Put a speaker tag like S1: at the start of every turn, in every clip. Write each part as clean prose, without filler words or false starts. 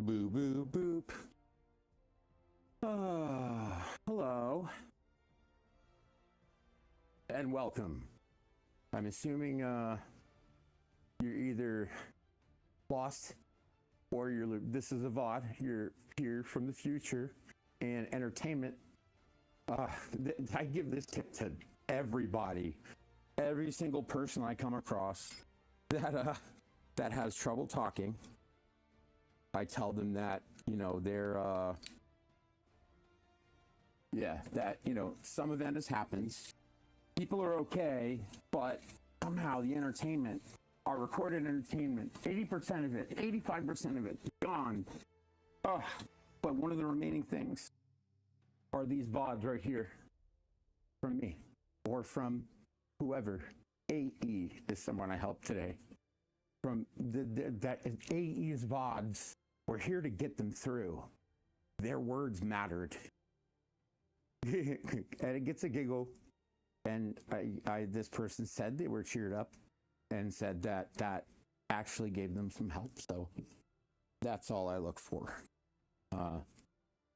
S1: Boo boo boop. Hello. And welcome. I'm assuming you're either lost or this is a VOD. You're here from the future and entertainment. I give this tip to everybody. Every single person I come across that has trouble talking. I tell them that, they're, that, some event has happened. People are okay, but somehow the entertainment, our recorded entertainment, 80% of it, 85% of it, gone. But one of the remaining things are these VODs right here from me or from whoever. AE is someone I helped today. From that AE's VODs. We're here to get them through. Their words mattered. And it gets a giggle. And this person said they were cheered up and said that actually gave them some help. So that's all I look for.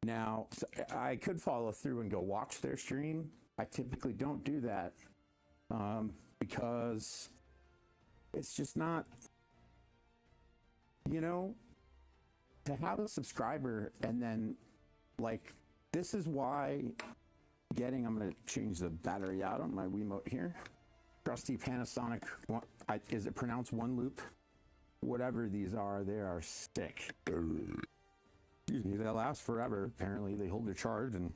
S1: Now, I could follow through and go watch their stream. I typically don't do that because it's just not, to have a subscriber and then this is why I'm going to change the battery out on my Wiimote here. Trusty Panasonic, is it pronounced one loop? Whatever these are, they are sick. Excuse me, they'll last forever. Apparently they hold their charge and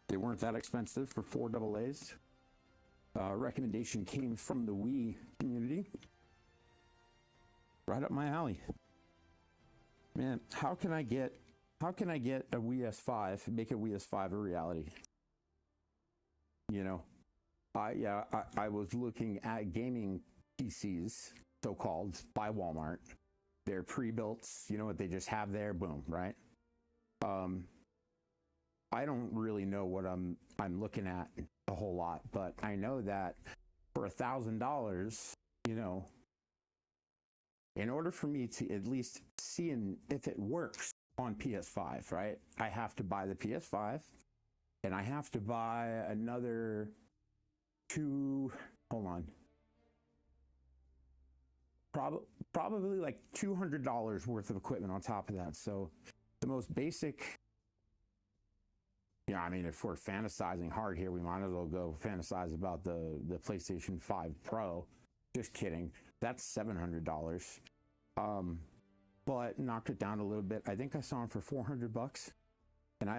S1: they weren't that expensive for 4 AA's. Recommendation came from the Wii community. Right up my alley. Man, how can I get a Wii S5, make a Wii S5 a reality? I was looking at gaming PCs, so-called, by Walmart. They're pre-built, what they just have there, boom, right? I don't really know what I'm looking at a whole lot, but I know that for $1,000, in order for me to at least see if it works on PS5, right? I have to buy the PS5 and I have to buy another probably like $200 worth of equipment on top of that. So the most basic, if we're fantasizing hard here, we might as well go fantasize about the PlayStation 5 Pro. Just kidding. That's $700. But knocked it down a little bit. I think I saw them for $400. And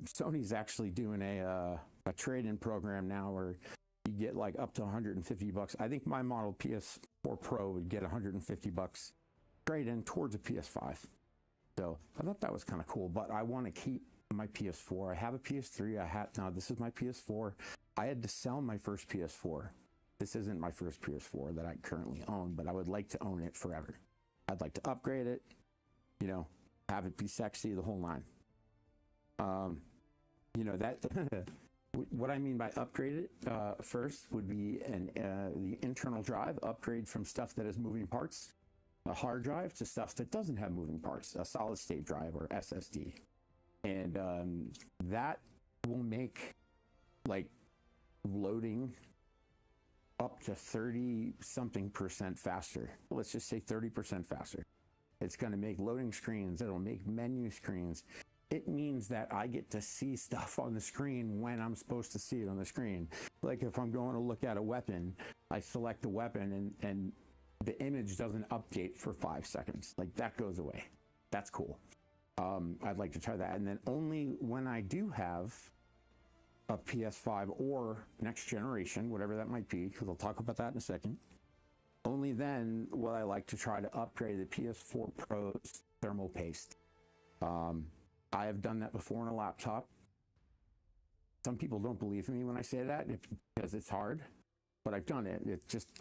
S1: Sony's actually doing a trade-in program now where you get up to $150. I think my model PS4 Pro would get $150 trade-in towards a PS5. So I thought that was kind of cool, but I want to keep my PS4. I have a PS3. Now this is my PS4. I had to sell my first PS4. This isn't my first PS4 that I currently own, but I would like to own it forever. I'd like to upgrade it, have it be sexy, the whole nine. That what I mean by upgrade it first would be the internal drive upgrade from stuff that has moving parts, a hard drive, to stuff that doesn't have moving parts, a solid state drive or SSD, and that will make loading up to 30-something% faster. Let's just say 30% faster. It's going to make loading screens. It'll make menu screens. It means that I get to see stuff on the screen when I'm supposed to see it on the screen. Like if I'm going to look at a weapon, I select the weapon and the image doesn't update for 5 seconds. That goes away. That's cool. I'd like to try that. And then only when I do have a PS5 or next generation, whatever that might be, because I'll talk about that in a second, only then will I like to try to upgrade the PS4 Pro's thermal paste. I have done that before on a laptop. Some people don't believe me when I say that because it's hard, but I've done it.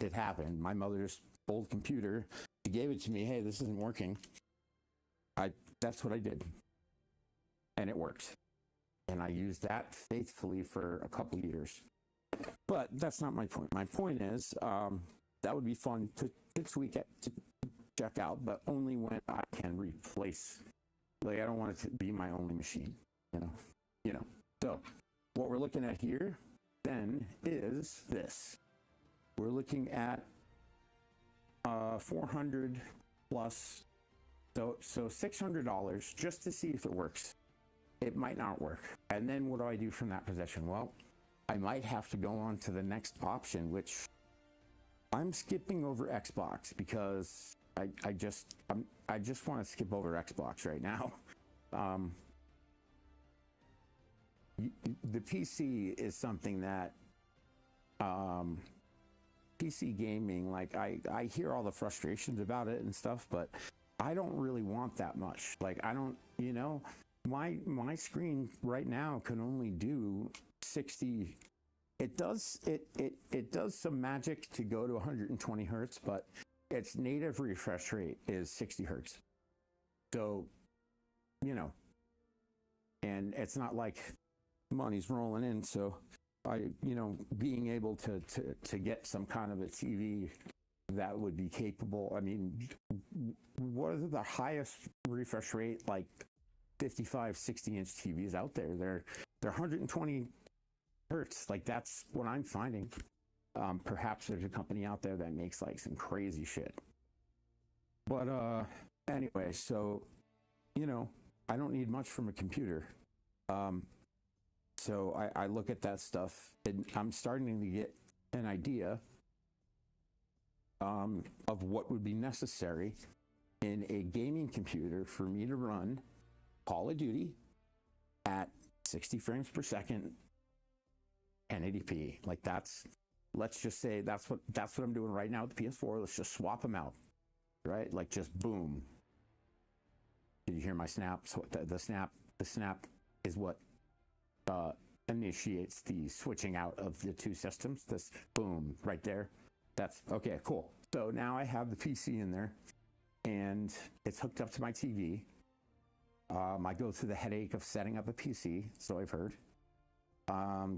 S1: It happened. My mother's old computer, she gave it to me. Hey, this isn't working. That's what I did. And it worked. And I used that faithfully for a couple years. But that's not my point. My point is that would be fun to tweak it, check out, but only when I can replace. Like, I don't want it to be my only machine, you know. So what we're looking at here then is this. We're looking at 400 plus, so $600 just to see if it works. It might not work. And then what do I do from that position? Well, I might have to go on to the next option, which I'm skipping over Xbox because I just want to skip over Xbox right now. The PC is something that PC gaming, like I hear all the frustrations about it and stuff, but I don't really want that much. Like, I don't, my screen right now can only do 60. It does some magic to go to 120 hertz, but its native refresh rate is 60 hertz. So, and it's not like money's rolling in. So being able to get some kind of a TV that would be capable. I mean, what are the highest refresh rate, like 55, 60-inch TVs out there? They're 120 hertz. Like, that's what I'm finding. Perhaps there's a company out there that makes like some crazy shit. But anyway, so I don't need much from a computer. So I look at that stuff, and I'm starting to get an idea of what would be necessary in a gaming computer for me to run Call of Duty at 60 frames per second, 1080p. Like, let's just say that's what I'm doing right now with the PS4. Let's just swap them out, right? Like, just boom. Did you hear my snap? So the snap is what initiates the switching out of the two systems. This boom right there. That's okay, cool. So now I have the PC in there and it's hooked up to my TV. I go through the headache of setting up a PC, so I've heard.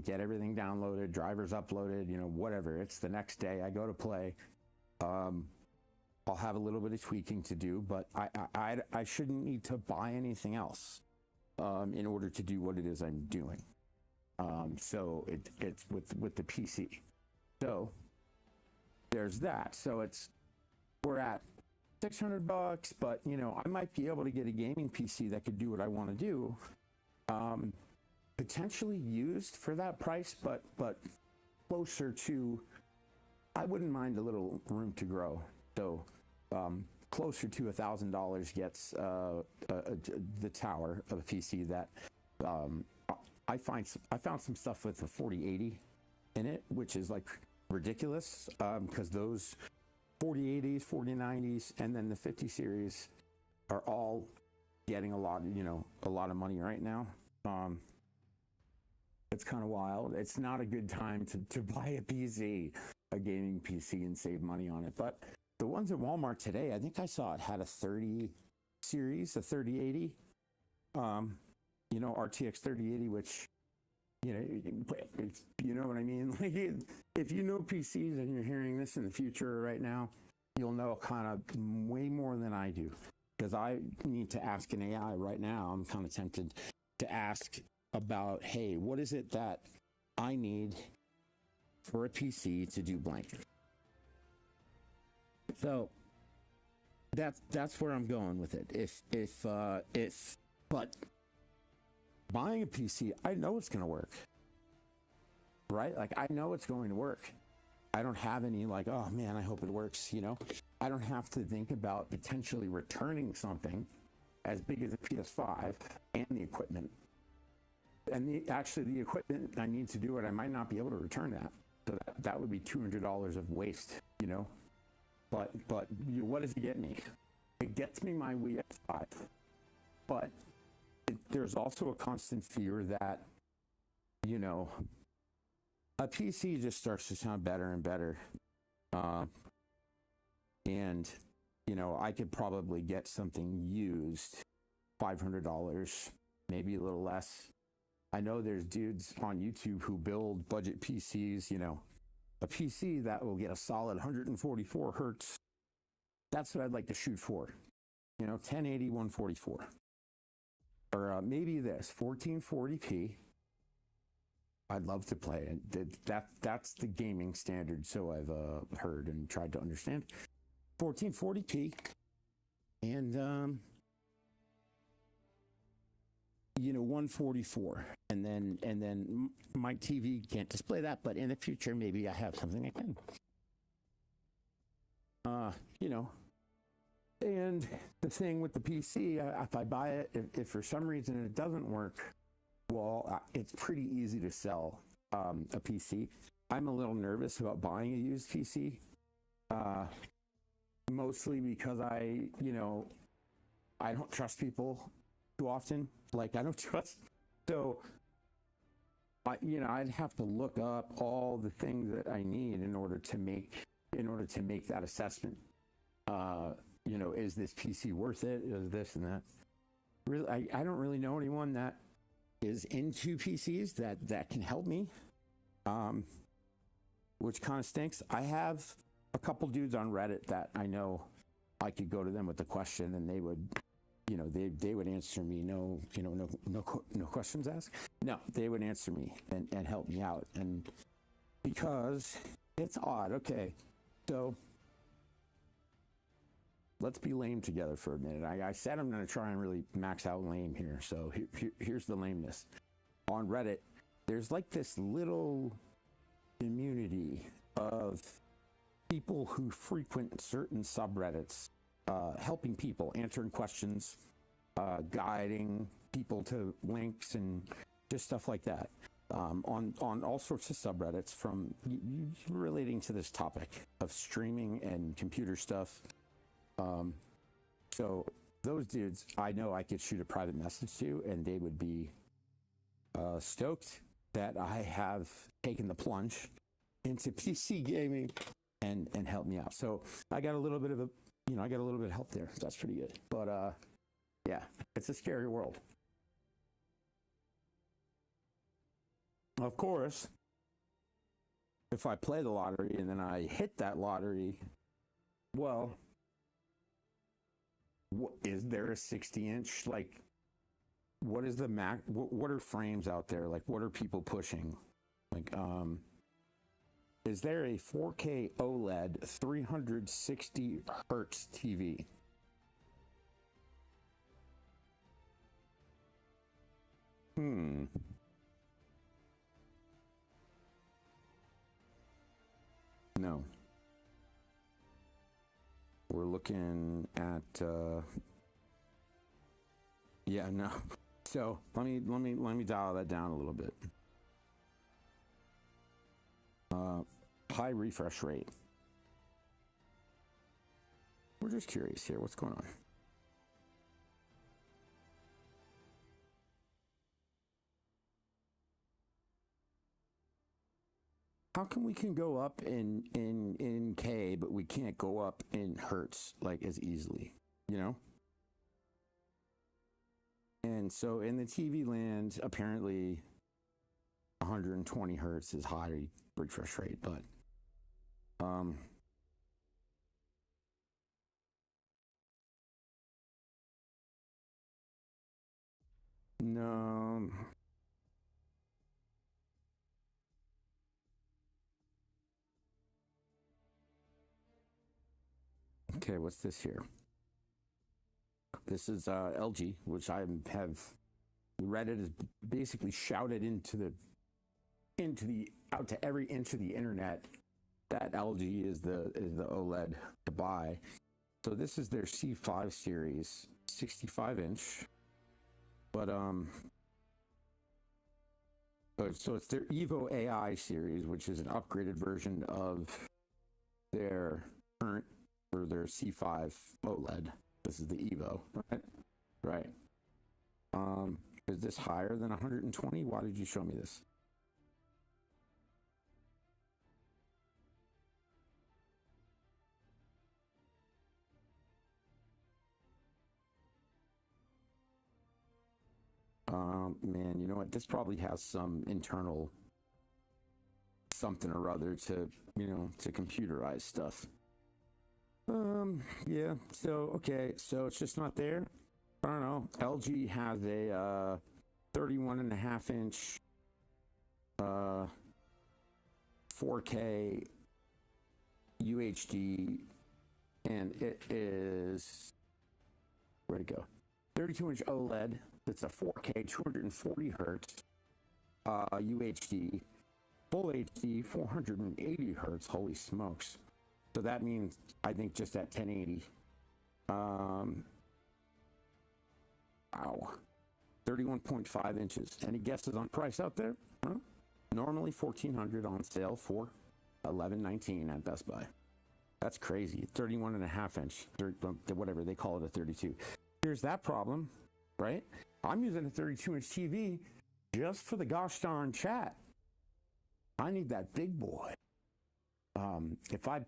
S1: Get everything downloaded, drivers uploaded, whatever. It's the next day. I go to play. I'll have a little bit of tweaking to do, but I shouldn't need to buy anything else in order to do what it is I'm doing. So it's with the PC. So there's that. So we're at $600, but I might be able to get a gaming PC that could do what I want to do. Potentially used for that price, but closer to, I wouldn't mind a little room to grow. So closer to $1,000 gets the tower of a PC that I found some stuff with the 4080 in it, which is like ridiculous, because those 4080s, 4090s, and then the 50 series are all getting a lot of money right now. It's kind of wild. It's not a good time to buy a PC, a gaming PC, and save money on it. But the ones at Walmart today, I think I saw it had a 30 series, a 3080, RTX 3080, which, you know what I mean? Like, if you know PCs and you're hearing this in the future right now, you'll know kind of way more than I do, because I need to ask an AI right now. I'm kind of tempted to ask about, hey, what is it that I need for a PC to do blank? So that's where I'm going with it. But buying a PC, I know it's going to work, right? Like, I know it's going to work. I don't have any like, oh man, I hope it works. I don't have to think about potentially returning something as big as a PS5 and the equipment. And the equipment I need to do it, I might not be able to return that. So that would be $200 of waste, But what does it get me? It gets me my Wii X5. But there's also a constant fear that, a PC just starts to sound better and better. And, I could probably get something used, $500, maybe a little less. I know there's dudes on YouTube who build budget PCs, a PC that will get a solid 144 hertz That's what I'd like to shoot for. 1080 144, or maybe this 1440p. I'd love to play it. That's the gaming standard, so I've heard and tried to understand. 1440p, and 144, and then my TV can't display that, but in the future maybe I have something I can. And the thing with the PC, if I buy it, if for some reason it doesn't work, well, it's pretty easy to sell a PC. I'm a little nervous about buying a used PC, mostly because I don't trust people too often. Like, I don't trust. So, I'd have to look up all the things that I need in order to make that assessment. Is this PC worth it? Is this and that? Really, I don't really know anyone that is into PCs that can help me, which kind of stinks. I have a couple dudes on Reddit that I know I could go to them with the question, and they would, they would answer me. No questions asked. No, they would answer me and help me out. And because it's odd. Okay, so let's be lame together for a minute. I said I'm going to try and really max out lame here. So here's the lameness. On Reddit, there's like this little community of people who frequent certain subreddits, helping people, answering questions, guiding people to links and just stuff like that, on all sorts of subreddits from relating to this topic of streaming and computer stuff. So those dudes, I know I could shoot a private message to, and they would be stoked that I have taken the plunge into PC gaming and help me out. So I got a little bit of help there. That's pretty good. But yeah, it's a scary world. Of course, if I play the lottery and then I hit that lottery, well, is there a 60-inch? Like, what is the Mac? What are frames out there? Like, what are people pushing? Like, is there a 4K OLED 360 hertz TV? No. We're looking at yeah, no. So let me dial that down a little bit. High refresh rate. We're just curious here. What's going on? How come we can go up in K, but we can't go up in hertz like as easily, And so in the TV land, apparently 120 hertz is high refresh rate, but no. Okay, what's this here? This is LG, which I have Reddit has basically shouted out to every inch of the internet that LG is the OLED to buy. So this is their C5 series, 65-inch. But so it's their Evo AI series, which is an upgraded version of their current or their C5 OLED. This is the Evo, right? Right. Is this higher than 120? Why did you show me this? Man, you know what? This probably has some internal something or other to computerize stuff. Yeah. So okay. So it's just not there. I don't know. LG has a 31.5-inch 4K UHD, and it is, where'd it go? 32-inch OLED. It's a 4K 240 hertz UHD, full HD 480 hertz. Holy smokes! So that means I think just at 1080. Wow. 31.5 inches. Any guesses on price out there? Huh? Normally $1,400, on sale for $1,119 at Best Buy. That's crazy. 31.5-inch, whatever they call it, a 32. Here's that problem, right? I'm using a 32-inch TV just for the gosh darn chat. I need that big boy. If I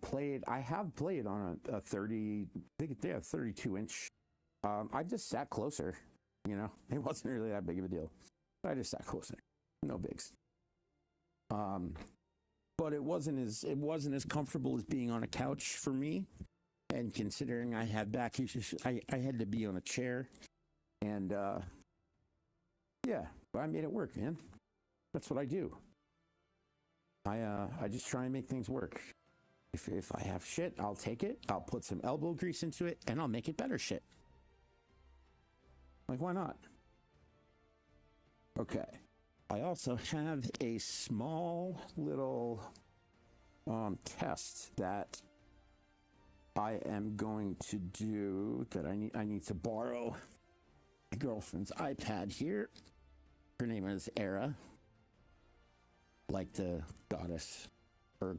S1: have played on a 30, I think they have 32-inch. I just sat closer. You know, it wasn't really that big of a deal. I just sat closer. No bigs. But it wasn't as comfortable as being on a couch for me. And considering I had back issues, I had to be on a chair. And yeah, but I made it work, man. That's what I do. I just try and make things work. If I have shit, I'll take it. I'll put some elbow grease into it, and I'll make it better shit. Like, why not? Okay. I also have a small little test that I am going to do, that I need to borrow my girlfriend's iPad here. Her name is Era. Like the goddess or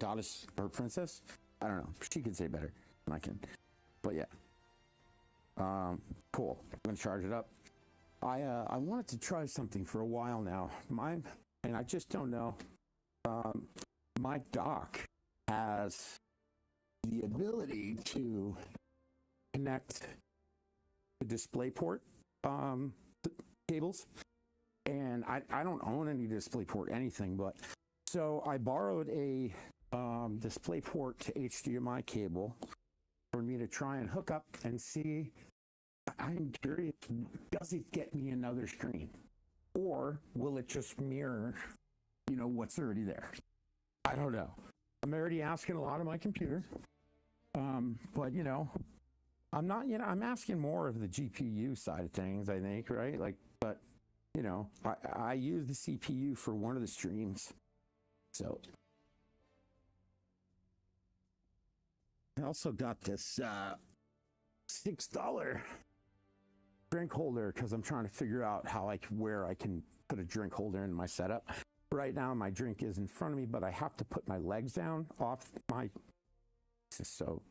S1: princess. I don't know. She can say better than I can. But yeah. Cool. I'm gonna charge it up. I wanted to try something for a while now. And I just don't know. My dock has the ability to connect the DisplayPort cables, and I don't own any DisplayPort anything, but so I borrowed a DisplayPort to HDMI cable for me to try and hook up and see. I'm curious, does it get me another screen, or will it just mirror, what's already there? I don't know. I'm already asking a lot of my computer, but I'm not. I'm asking more of the GPU side of things, I think, right? Like, but I use the CPU for one of the streams, so I also got this $6 drink holder because I'm trying to figure out where I can put a drink holder in my setup. Right now, my drink is in front of me, but I have to put my legs down off my. So,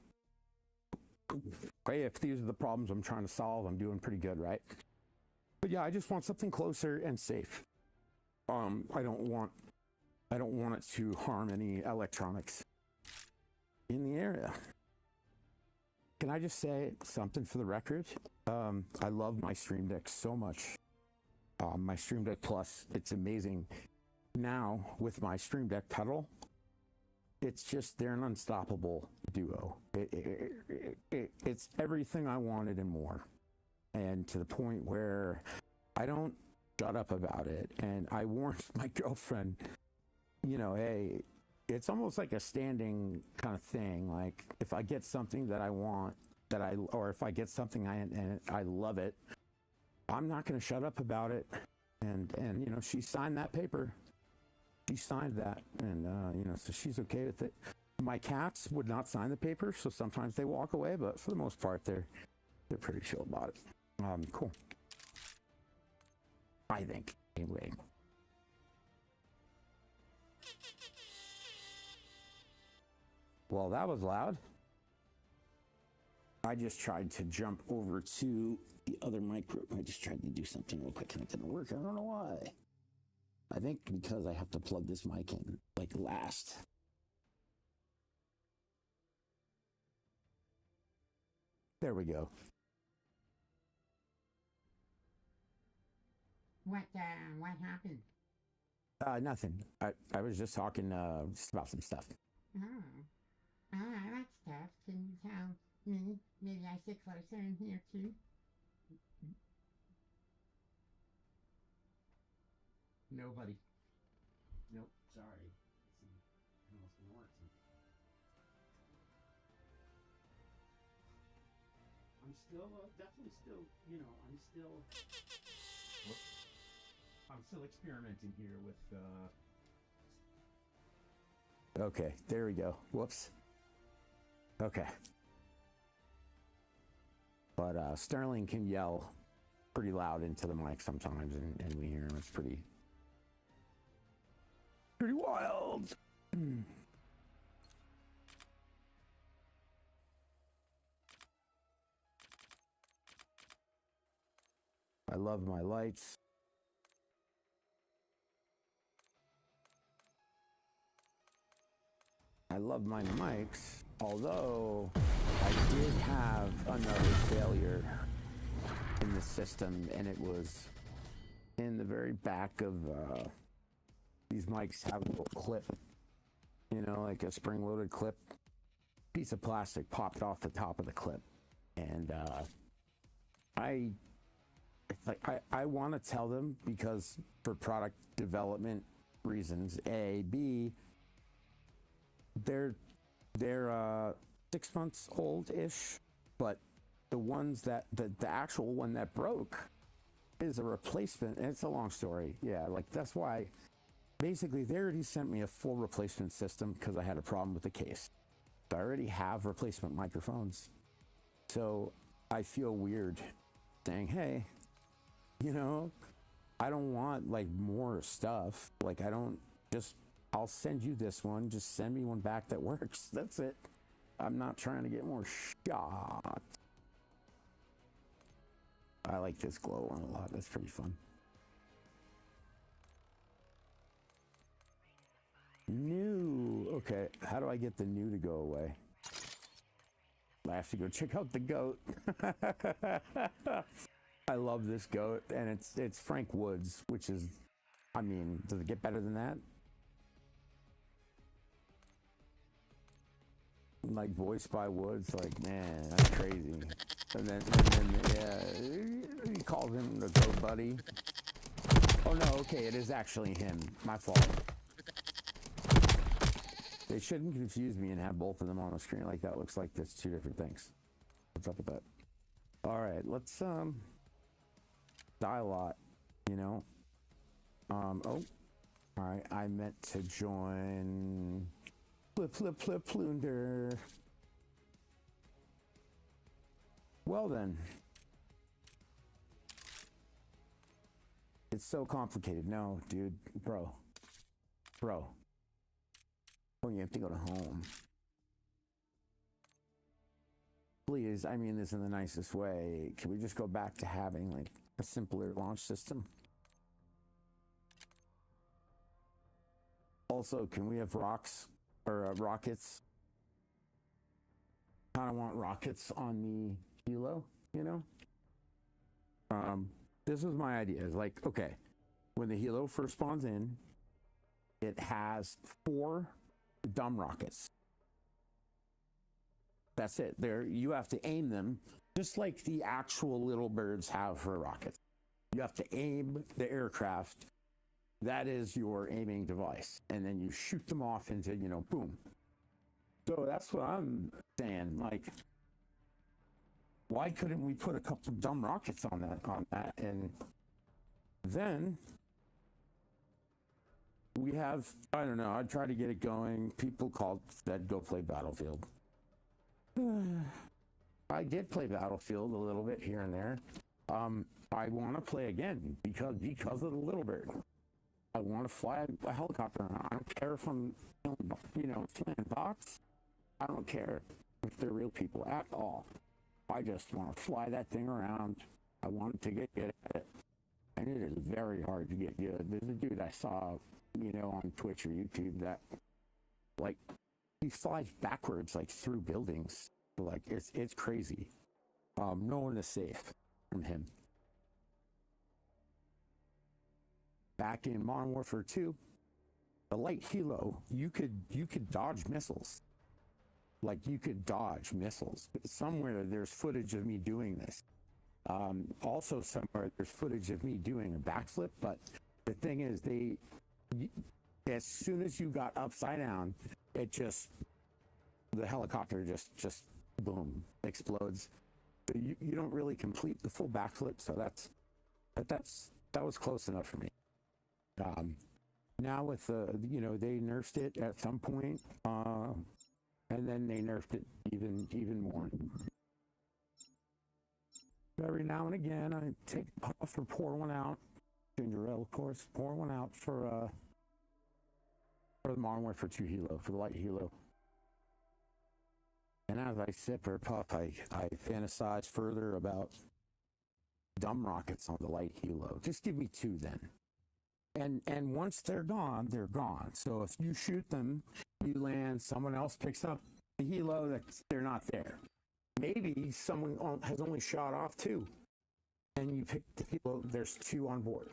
S1: hey, if these are the problems I'm trying to solve, I'm doing pretty good, right? But yeah, I just want something closer and safe. I don't want it to harm any electronics in the area. Can I just say something for the record? I love my Stream Deck so much. My Stream Deck Plus, it's amazing. Now, with my Stream Deck pedal, they're an unstoppable duo. It's everything I wanted and more. And to the point where I don't shut up about it. And I warned my girlfriend, hey, it's almost like a standing kind of thing. Like, if I get something that I want, or if I get something and I love it, I'm not going to shut up about it. And she signed that paper. She signed that, and so she's okay with it. My cats would not sign the paper, so sometimes they walk away, but for the most part, they're pretty chill about it. Cool. I think, anyway. Well, that was loud. I just tried to jump over to the other micro. I just tried to do something real quick and it didn't work. I don't know why. I think because I have to plug this mic in last. There we go.
S2: What happened?
S1: Nothing. I was just talking just about some stuff.
S2: Oh, I like stuff. Can you tell sit closer in here too?
S1: Nobody. Nope, sorry. I don't know what's gonna work. I'm still, definitely still, I'm still experimenting here with, Okay, there we go. Whoops. Okay. But Sterling can yell pretty loud into the mic sometimes, and we hear him. It's pretty wild. I love my lights. I love my mics, although I did have another failure in the system, and it was in the very back of these mics have a little clip, like a spring-loaded clip. Piece of plastic popped off the top of the clip, and I want to tell them, because for product development reasons. B, they're 6 months old-ish, but the ones that the actual one that broke is a replacement, and it's a long story. Yeah, like that's why basically they already sent me a full replacement system because I had a problem with the case. I already have replacement microphones, so I feel weird saying, hey, I don't want like more stuff. Like I'll send you this one. Just send me one back that works. That's it. I'm not trying to get more shot. I like this glow one a lot. That's pretty fun. New. Okay, how do I get the new to go away? I have to go check out the goat. I love this goat, and it's Frank Woods, which is, does it get better than that? Like voiced by Woods, like, man, that's crazy. And then yeah, he calls him the goat buddy. Oh no, okay, it is actually him. My fault. They shouldn't confuse me and have both of them on the screen like that. Looks like there's two different things. What's up with that? All right, let's die a lot, Oh, all right. I meant to join. Flip, plunder. Well then, it's so complicated. No, dude, bro. Oh, you have to go to home. Please, I mean this in the nicest way. Can we just go back to having like a simpler launch system? Also, can we have rockets? Kind of want rockets on the helo, This was my idea. It's like, okay, when the helo first spawns in, it has 4 dumb rockets. That's it. You have to aim them just like the actual little birds have for rockets. You have to aim the aircraft. That is your aiming device, and then you shoot them off into, boom. So that's what I'm saying. Like, why couldn't we put a couple of dumb rockets on that? And then we have, I don't know, I tried to get it going. People said go play Battlefield. I did play Battlefield a little bit here and there. I want to play again because of the little bird. I want to fly a helicopter. I don't care if I'm, flying bots. I don't care if they're real people at all. I just want to fly that thing around. I want it to get good at it. And it is very hard to get good. There's a dude I saw, on Twitch or YouTube that, like, he flies backwards, like, through buildings. Like, it's crazy. No one is safe from him. Back in Modern Warfare 2, the light helo, you could dodge missiles. Like you could dodge missiles. But somewhere there's footage of me doing this. Also somewhere there's footage of me doing a backflip. But the thing is, as soon as you got upside down, the helicopter just boom, explodes. So you don't really complete the full backflip. So that was close enough for me. Now with they nerfed it at some point, and then they nerfed it even more. Every now and again, I take a puff or pour one out. Ginger ale, of course. Pour one out for the modern one for 2 helo, for the light helo. And as I sip or puff, I fantasize further about dumb rockets on the light helo. Just give me 2 then. And once they're gone, they're gone. So if you shoot them, you land, someone else picks up the helo, they're not there. Maybe someone has only shot off 2, and you pick the helo, there's 2 on board.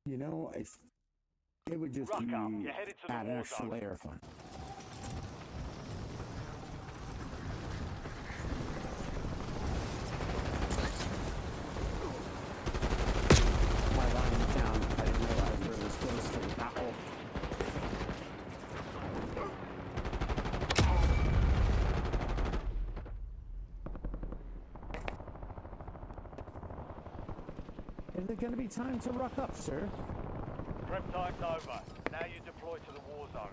S1: It would just add an extra layer of fun. Is it going to be time to rock up, sir?
S3: Prep time's over. Now you deploy to the war zone.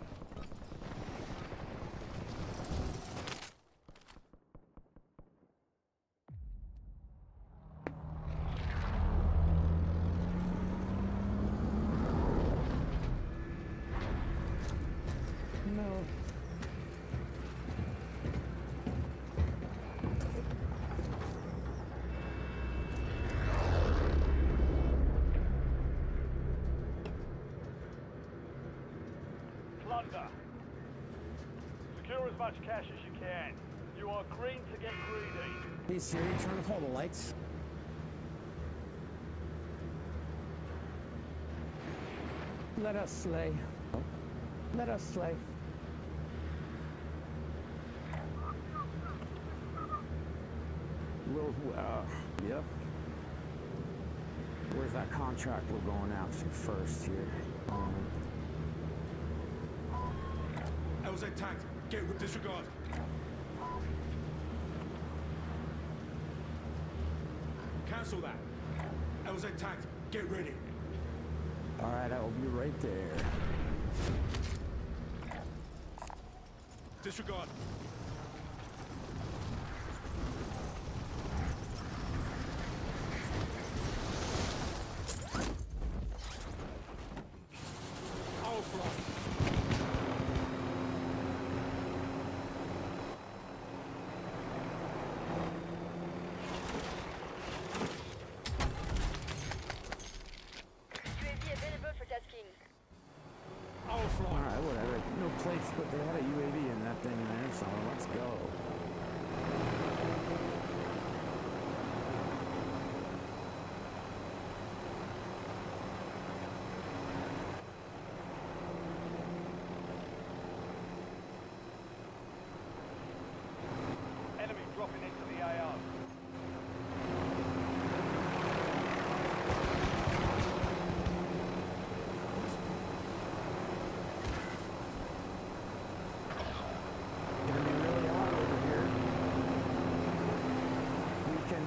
S1: No.
S3: Plunder. Secure as much cash as you can. You are green to get greedy.
S1: Hey Siri, turn off all the lights. Let us slay. Let us slay. Yep. Where's that contract we're going after first here?
S4: LZ tagged. Get with disregard. Cancel that. LZ tagged. Get ready.
S1: All right, I will be right there.
S4: Disregard. I'll fly.
S5: UAV available for tasking.
S4: I'll fly.
S1: All right, whatever. No plates, but they had a UAV in that thing there, so let's go.
S3: Enemy dropping into the AO.
S1: Gonna be really hot over here. We can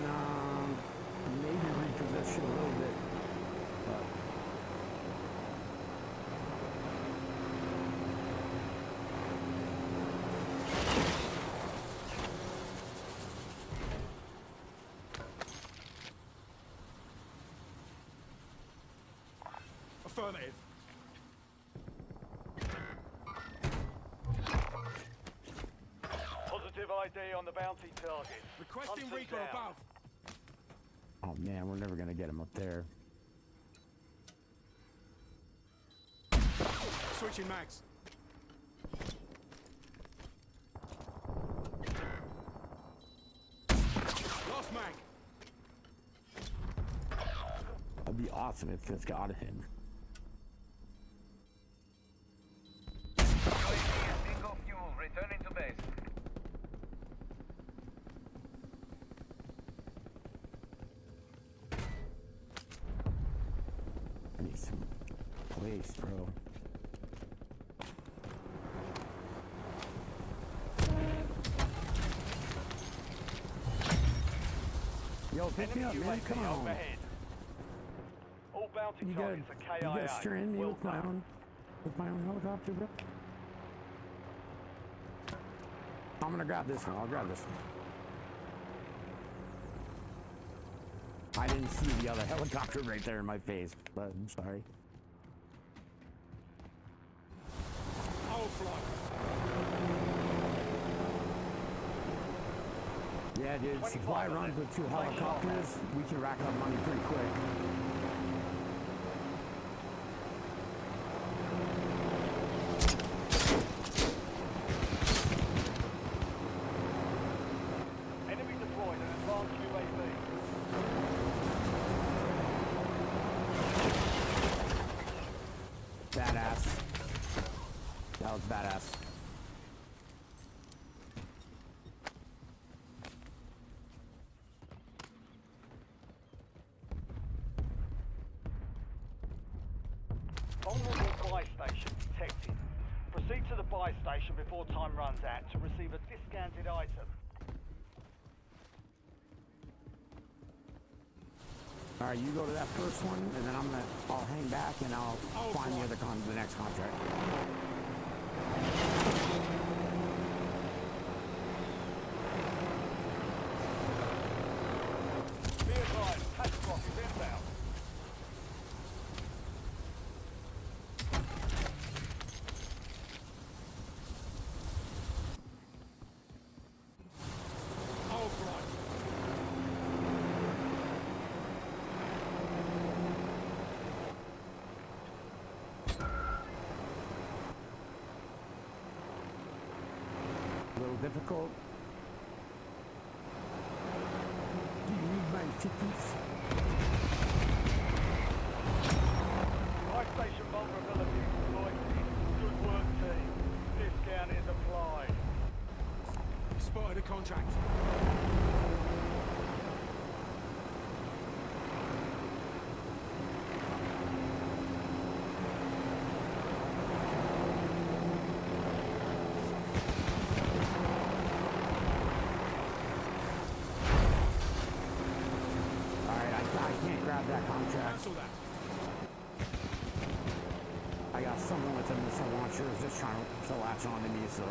S1: maybe reposition a little bit. But
S4: Affirmative.
S3: Positive ID on the bounty target.
S4: Requesting
S3: Hunt them
S4: recon
S3: down.
S4: above.
S1: oh man, we're never gonna get him up there.
S4: Switching mags. Lost mag.
S1: That'd be awesome if this got him.
S3: UAV is bingo fuel
S1: face, bro. Yo, pick me up,
S3: Enemy
S1: man.
S3: UAV
S1: Come on.
S3: overhead. All bounty
S1: You
S3: targets are KIA.
S1: gotta strand me
S3: Well
S1: with my
S3: done.
S1: own helicopter, bro. I'm gonna grab this one. I'll grab this one. I didn't see the other helicopter right there in my face, but I'm sorry.
S4: I'll fly.
S1: Yeah, dude, supply runs with 2 helicopters. We can rack up money pretty quick.
S3: Enemy deployed an advanced UAV.
S1: Badass. That was badass.
S3: Vulnerable buy station detected. Proceed to the buy station before time runs out to receive a discounted item.
S1: All right, you go to that first one, and then I'll hang back and I'll find the next contract.
S3: Be advised, catastrophe is inbound.
S4: I'll fly.
S1: A little difficult. Do you need my kitties?
S3: Buy station vulnerability exploited. Good work, team. Discount is applied.
S4: Spotted a contract.
S1: Alright, I can't grab that contract.
S4: Cancel that.
S1: I got someone with a missile launcher who's just trying to latch on to me, so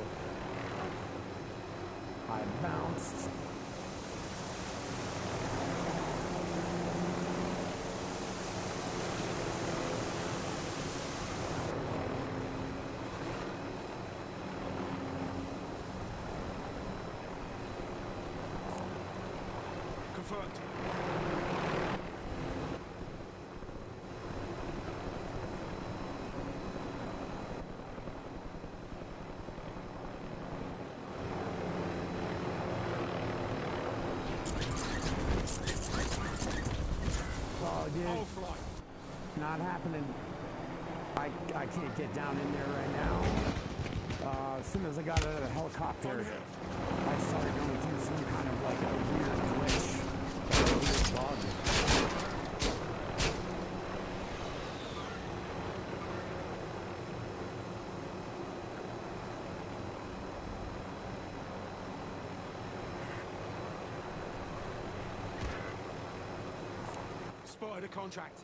S1: I bounced.
S4: Confirmed.
S1: Oh, dude,
S4: I'll fly.
S1: not happening. I can't get down in there right now. As soon as I got out of the helicopter, I started going through some kind of like a weird glitch, a weird bug.
S4: Spotted a contract.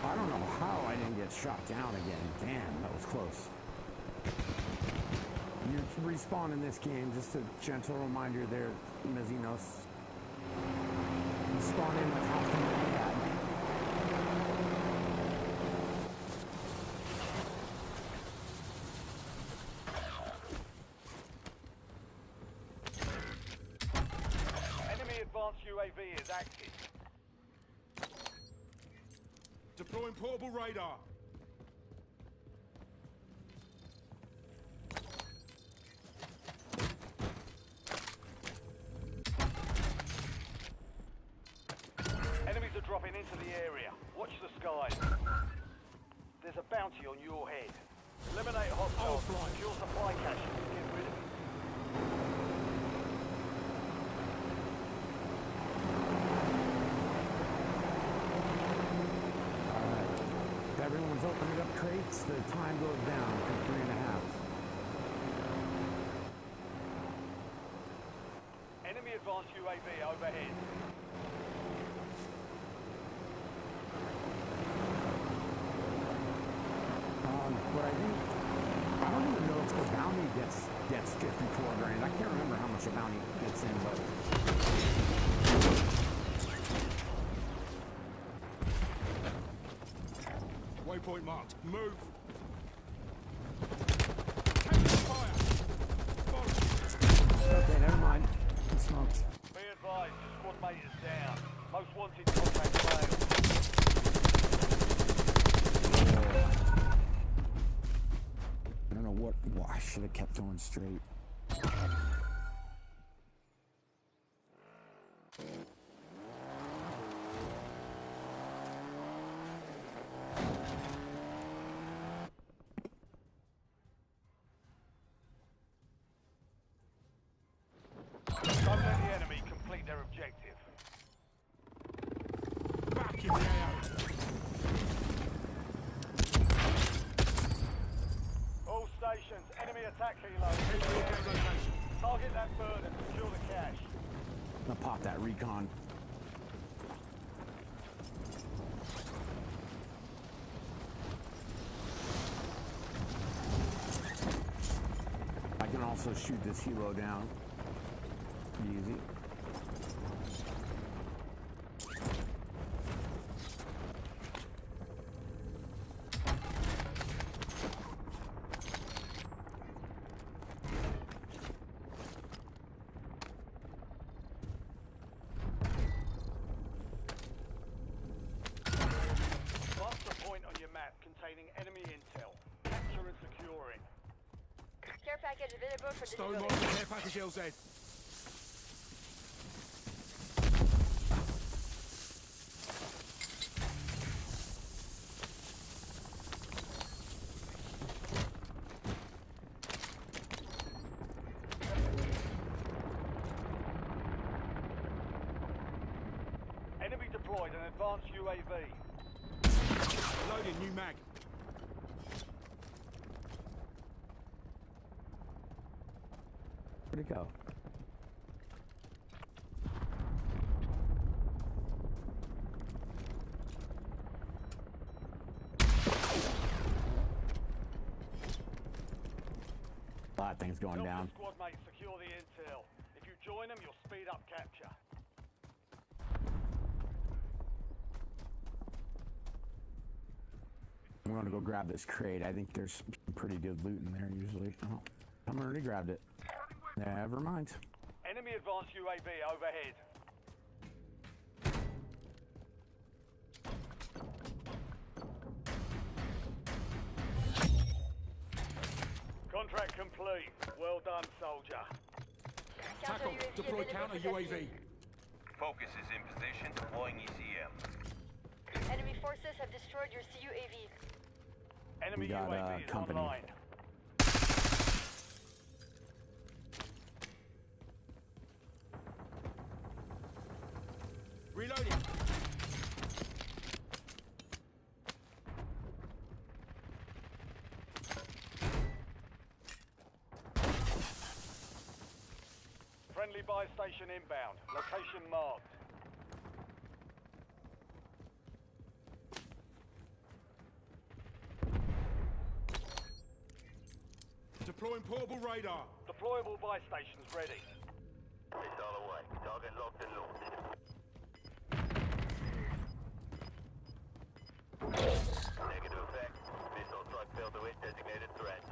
S1: I don't know how I didn't get shot down again. Damn, that was close. You respawn in this game, just a gentle reminder there, Mezinos. You spawn in with half the money you had.
S3: Enemy advanced UAV is active.
S4: Deploying portable radar.
S3: Enemies are dropping into the area. Watch the skies. There's a bounty on your head. Eliminate hostiles,
S4: fly.
S3: secure supply caches, and get rid of it.
S1: the time goes down to 3.5.
S3: Enemy advanced UAV overhead.
S1: But I don't even know if the bounty gets 54 grand. I can't remember how much a bounty gets in, but
S4: Waypoint marked. Move. Taking fire. Follow.
S1: okay, never mind. It smokes.
S3: Be advised, squad mate is down. Most wanted contact failed.
S1: I don't know what I should have kept going straight.
S3: Don't let the enemy complete their objective.
S4: Back in the AO.
S3: All stations, enemy attack helo.
S4: Locate location.
S3: Target that bird and secure the cache.
S1: I'm gonna pop that recon. I can also shoot this helo down. Easy.
S3: Mark the point on your map containing enemy intel. Capture and securing.
S5: Care package available for
S4: Stone
S5: delivery.
S4: mark. Care package LZ.
S3: Enemy deployed an advanced UAV.
S4: Loading new mag.
S1: Where'd it go? A lot of things going
S3: Help
S1: down.
S3: your squad mates secure the intel. If you join them, you'll speed up capture.
S1: I'm gonna go grab this crate. I think there's some pretty good loot in there usually. Oh, I already grabbed it. Never mind.
S3: Enemy advanced UAV overhead. Contract complete. Well done, soldier.
S5: Counter
S4: Tackle.
S5: UAV
S4: Deploy
S5: available
S4: counter
S5: for
S4: UAV.
S5: tasking.
S6: Focus is in position, deploying ECM.
S5: Enemy forces have destroyed your CUAV.
S3: Enemy
S1: We got,
S3: UAV is
S1: company.
S3: online.
S4: Reloading.
S3: Friendly buy station inbound. Location marked.
S4: Deploying portable radar.
S3: Deployable buy stations ready.
S6: Missile away. Target locked and loaded. Negative effect. Missile truck failed to hit designated threat.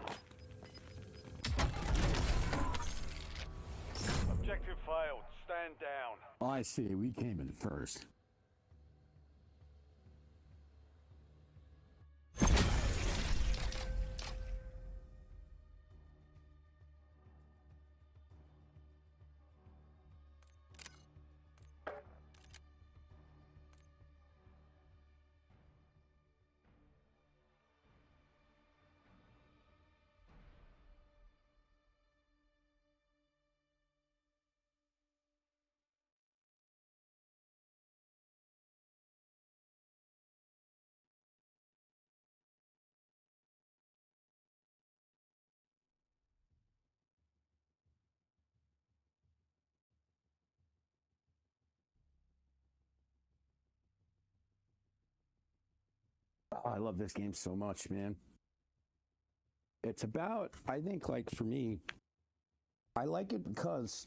S3: Objective failed. Stand down.
S1: I see. We came in first. I love this game so much, man. It's about, I think, like for me, I like it because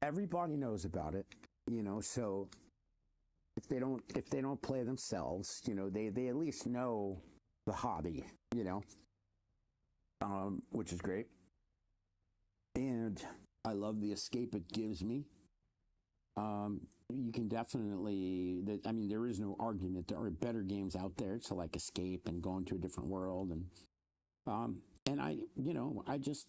S1: everybody knows about it, you know, so if they don't play themselves, you know, they at least know the hobby, you know, which is great. And I love the escape it gives me. You can definitely, I mean, there is no argument. There are better games out there to like escape and go into a different world. And I, you know, this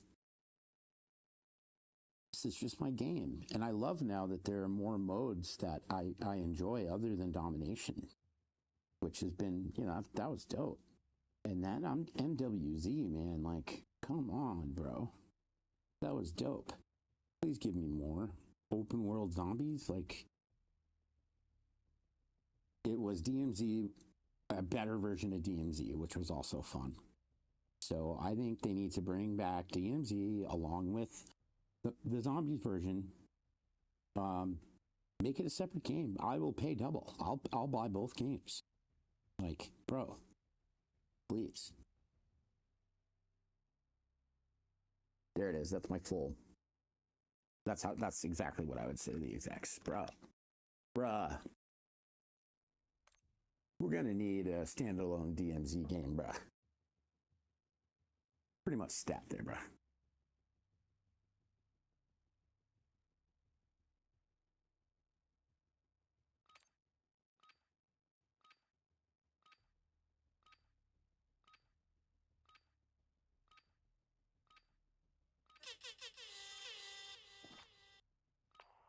S1: is just my game. And I love now that there are more modes that I enjoy other than domination, which has been, you know, that was dope. And that MWZ, man, like, come on, bro. That was dope. Please give me more open world zombies. Like, it was DMZ, a better version of DMZ, which was also fun. So I think they need to bring back DMZ along with the zombies version. Make it a separate game. I will pay double. I'll buy both games. Like, bro, please. There it is. That's my full. That's exactly what I would say to the execs. Bruh. We're gonna need a standalone DMZ game, bruh. Pretty much stat there, bruh.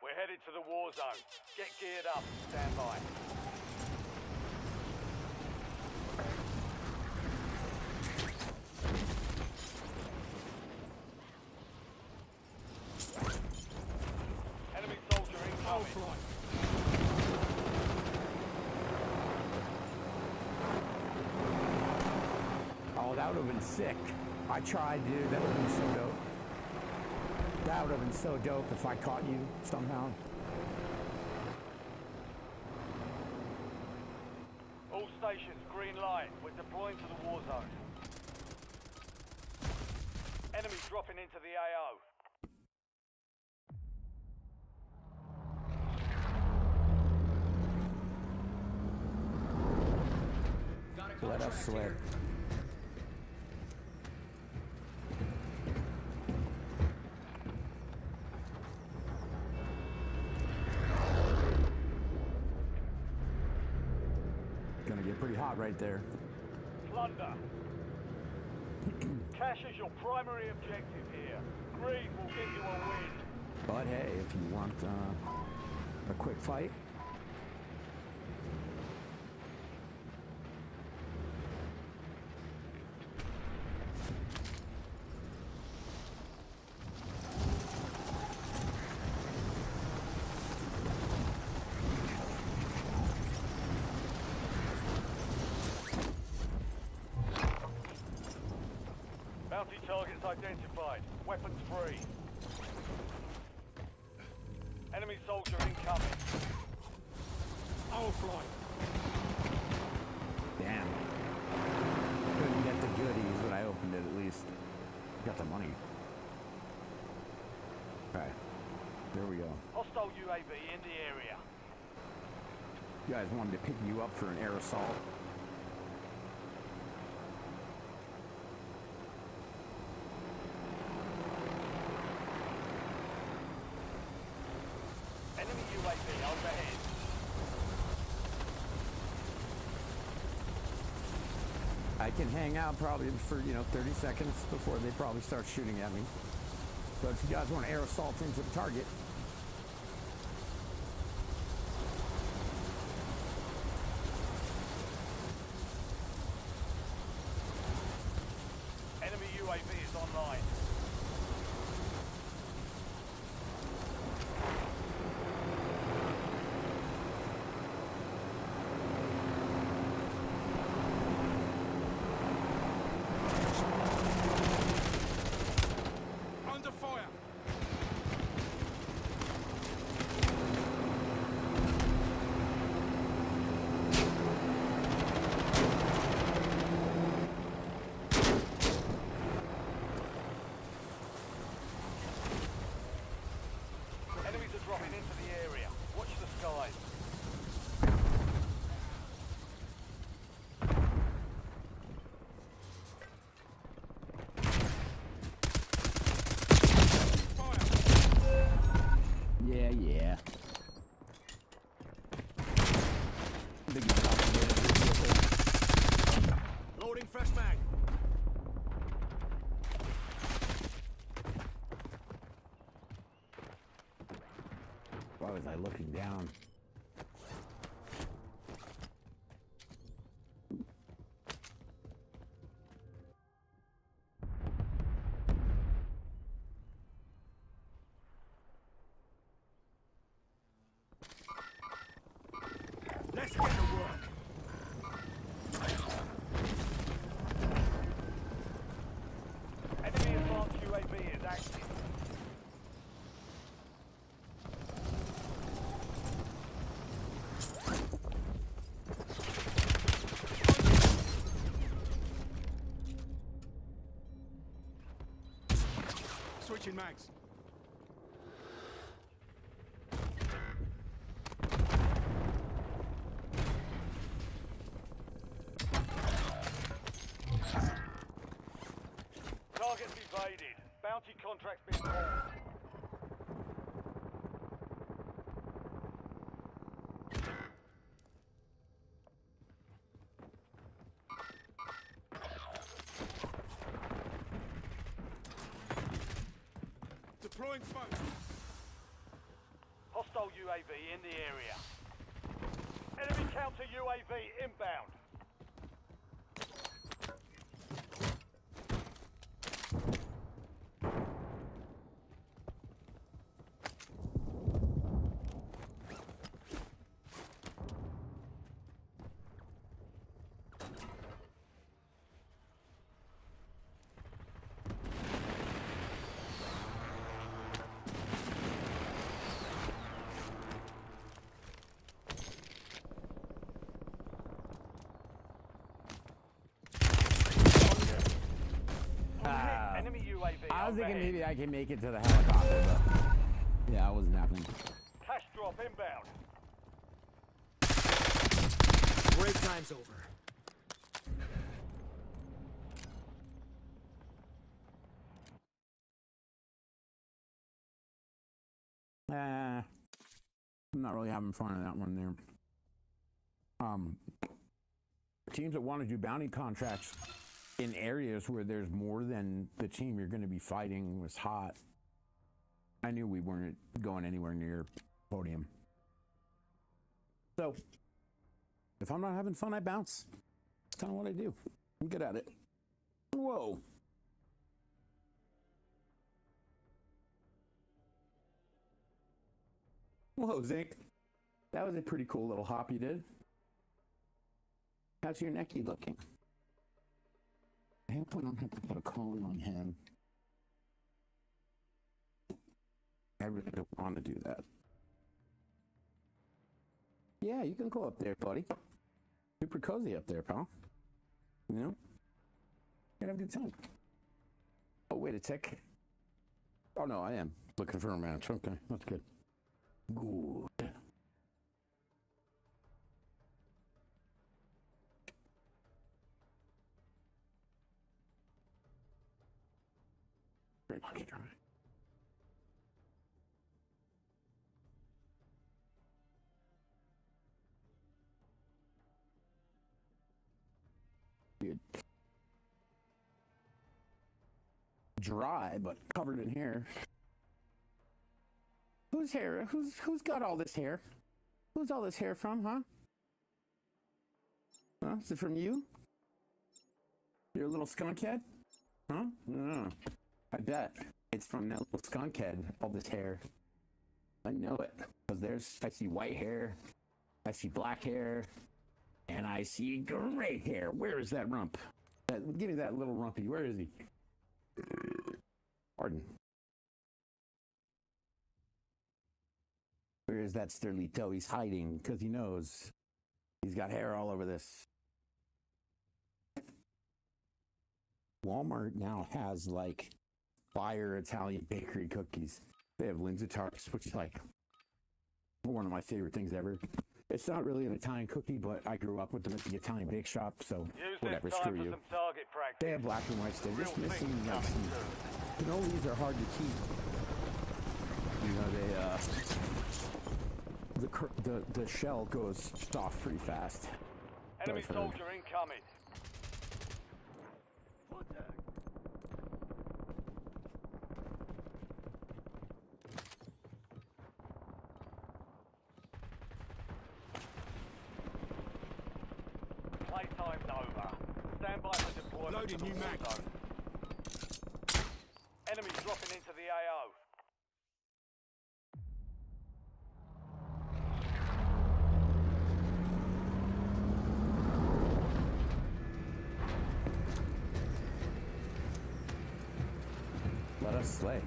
S3: We're headed to the war zone. Get geared up. Stand by. Enemy soldier incoming.
S1: Oh, that would have been sick. I tried, dude. That would have been so dope. That would have been so dope if I caught you somehow.
S3: All stations, green light. We're deploying to the war zone. Enemies dropping into the AO.
S1: Let us sled. Gonna get pretty hot right there.
S3: Plunder. Cash is your primary objective here. Greed will get you a win.
S1: But hey, if you want a quick fight,
S3: Bounty targets identified. Weapons free. Enemy soldier incoming.
S4: I'll fly.
S1: damn. Couldn't get the goodies, but I opened it at least. Got the money. Alright. There we go.
S3: Hostile UAV in the area.
S1: You guys wanted to pick you up for an air assault.
S3: Enemy UAV overhead.
S1: I can hang out probably for, 30 seconds before they probably start shooting at me. But if you guys want to air assault into the target,
S3: Enemy UAV is online.
S4: Under fire.
S1: Why was I looking down?
S4: Let's get to work.
S3: Enemy advanced UAV is active.
S4: Switching mags.
S3: Targets evaded. Bounty contracts being pulled.
S4: Deploying smoke.
S3: Hostile UAV in the area. Enemy counter UAV inbound. Enemy UAV
S1: I was thinking
S3: overhead.
S1: maybe I can make it to the helicopter, but yeah, it wasn't happening.
S3: Cash drop inbound.
S4: Break time's over.
S1: I'm not really having fun on that one there. Teams that want to do bounty contracts in areas where there's more than the team you're going to be fighting was hot. I knew we weren't going anywhere near podium. So, if I'm not having fun, I bounce. That's kind of what I do. I'm good at it. Whoa. Whoa, Zinc. That was a pretty cool little hop you did. How's your necky looking? I hope I don't have to put a cone on him. I really don't want to do that. Yeah, you can go up there, buddy. Super cozy up there, pal. You know? You're gonna have a good time. Oh, wait a tick. Oh, no, I am looking for a match. Okay, that's good. Good. Very much try. Good. Dry, but covered in hair. Whose hair? Who's got all this hair? Who's all this hair from, huh? Huh? Is it from you? You're a little skunk head? Huh? No. I bet it's from that little skunk head, all this hair. I know it. Because I see white hair, I see black hair, and I see gray hair. Where is that rump? Give me that little rumpy. Where is he? Pardon. Where is that Sterlito? He's hiding because he knows he's got hair all over this. Walmart now has like fire Italian bakery cookies. They have Lindsay Tarts, which is like one of my favorite things ever. It's not really an Italian cookie, but I grew up with them at the Italian bake shop, so
S3: Use
S1: whatever,
S3: this time
S1: screw
S3: for
S1: you.
S3: some target practice.
S1: They have black and whites. They're just
S3: Real
S1: missing
S3: things
S1: like
S3: coming
S1: some
S3: soon.
S1: cannolis are hard to keep. You know, the shell goes soft pretty fast.
S3: Enemy
S1: I've heard.
S3: soldier incoming.
S4: Reloading new mag.
S3: Enemies dropping into the AO.
S1: Let us slay.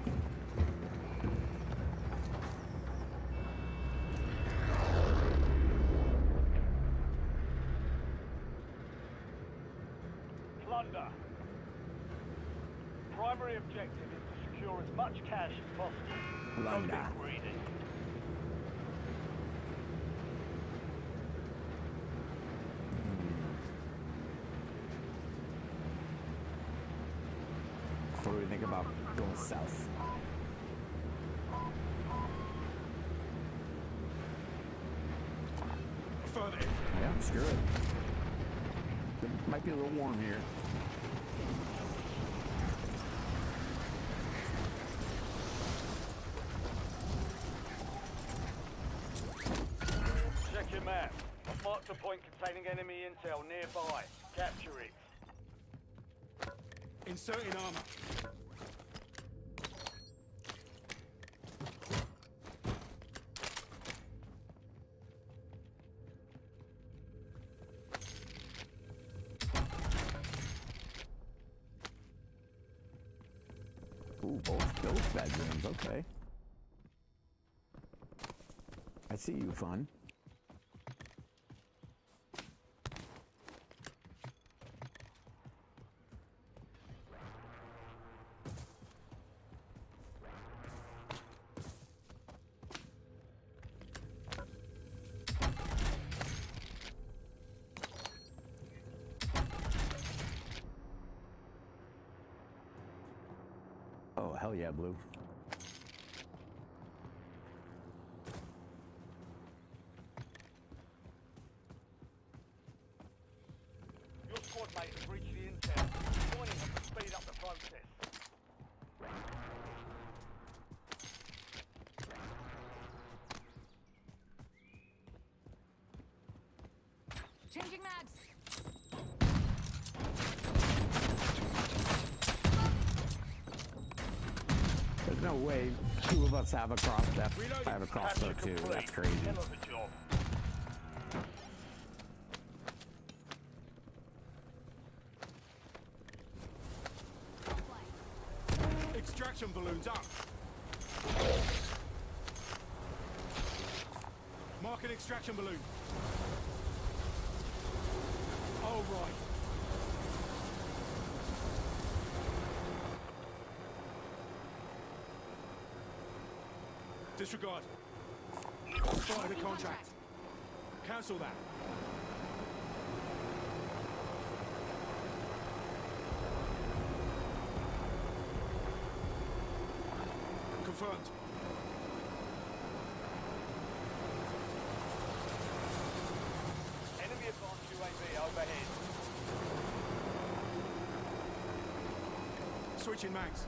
S3: Plunder. Primary objective is to secure as much cash as possible.
S1: Plunder.
S3: Don't be greedy.
S1: What do we think about going south?
S4: Further in.
S1: Yeah, screw it. It might be a little warm here.
S3: Check your map. I've marked a point containing enemy intel nearby. Capture it.
S4: Inserting armor.
S1: Ooh, both bedrooms, okay. I see you, fun. Oh, hell yeah, Blue.
S3: Your squad mate has reached the intel. Joining them to speed up the process.
S5: Changing mags.
S1: There's no way two of us have a crossbow too. That's crazy.
S3: Hell of a job.
S4: Extraction balloons up. Mark an extraction balloon. All right. Disregard. Fire the contract. Cancel that. Confirmed.
S3: Enemy advanced UAV overhead.
S4: Switching mags.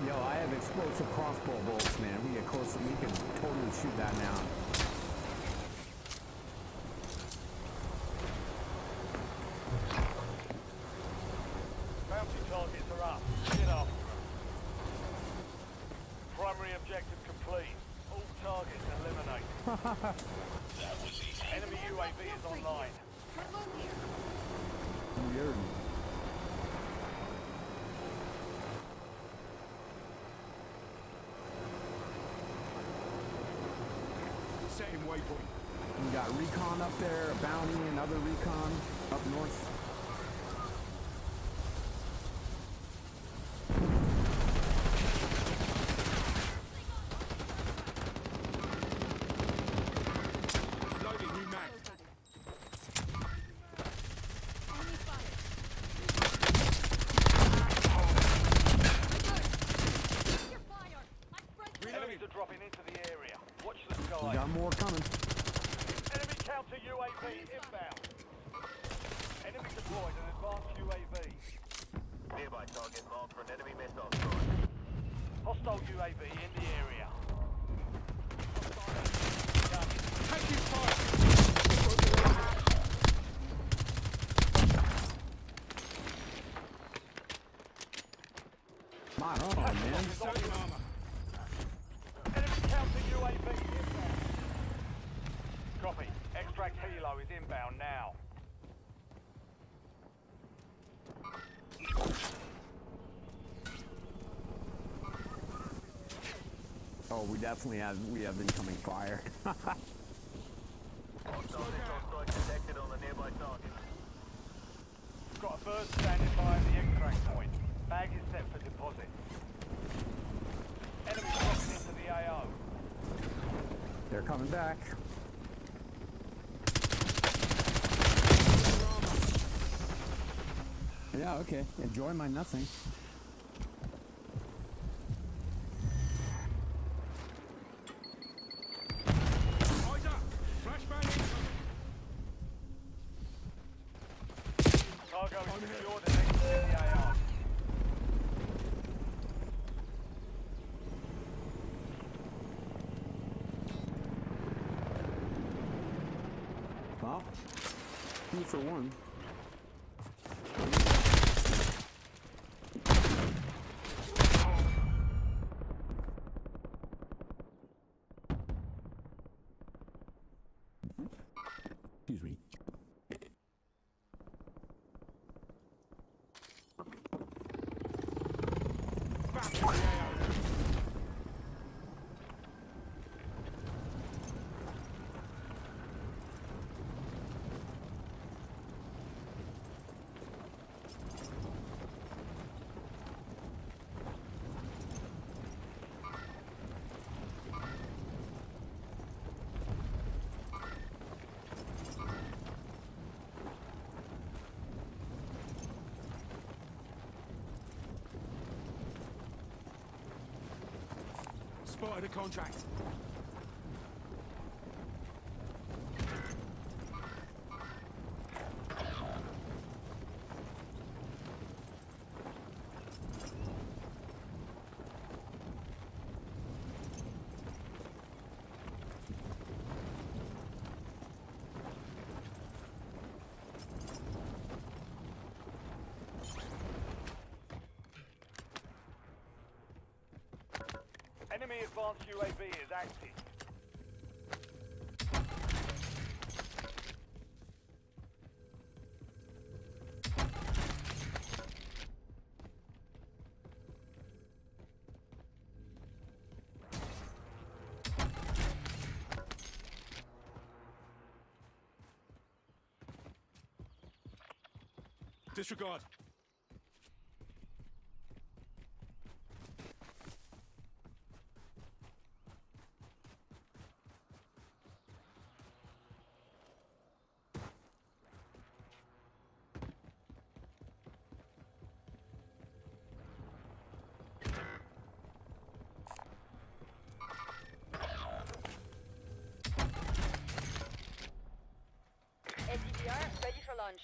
S1: Yo, I have explosive crossbow bolts, man. We get close, we can totally shoot that now.
S3: Bounty targets are up. Get up. Primary objective complete. All targets eliminated. Enemy UAV is online.
S1: Weird.
S4: Setting waypoint.
S1: We got recon up there, a bounty, another recon up north.
S4: Loading new mag.
S3: Enemies are dropping into the area. Watch the
S1: We
S3: sky.
S1: got more coming.
S3: Enemy counter UAV inbound. Enemy deployed an advanced UAV.
S6: Nearby target marked for an enemy missile strike.
S3: Hostile UAV in the area.
S4: Taking fire.
S1: Spot on, man.
S4: Selling armor.
S3: Enemy counter UAV inbound. Copy. Extract helo is inbound now.
S1: Oh, we definitely have incoming fire.
S6: Hostile missile strike detected on the nearby target.
S3: Got a bird standing by at the extract point. Bag is set for deposit. Enemy dropping into the AO.
S1: They're coming back. Yeah, okay. Enjoy my nothing.
S4: Eyes up. Flashbang incoming.
S3: Cargo is secured and exiting the AO.
S1: Well, 2 for 1. Excuse me.
S4: Back to the AO. Spotted a contract.
S3: Enemy advanced UAV is active.
S4: Disregard.
S5: SCBR ready for launch.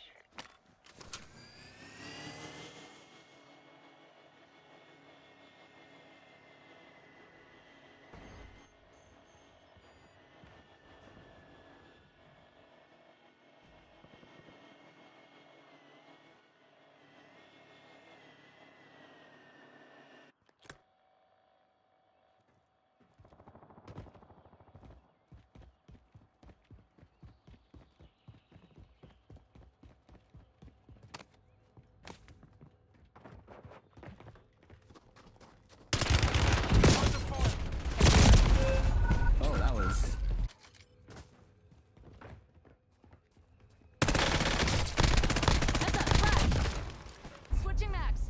S1: Oh, that was...
S5: Heads up, flash! Switching max.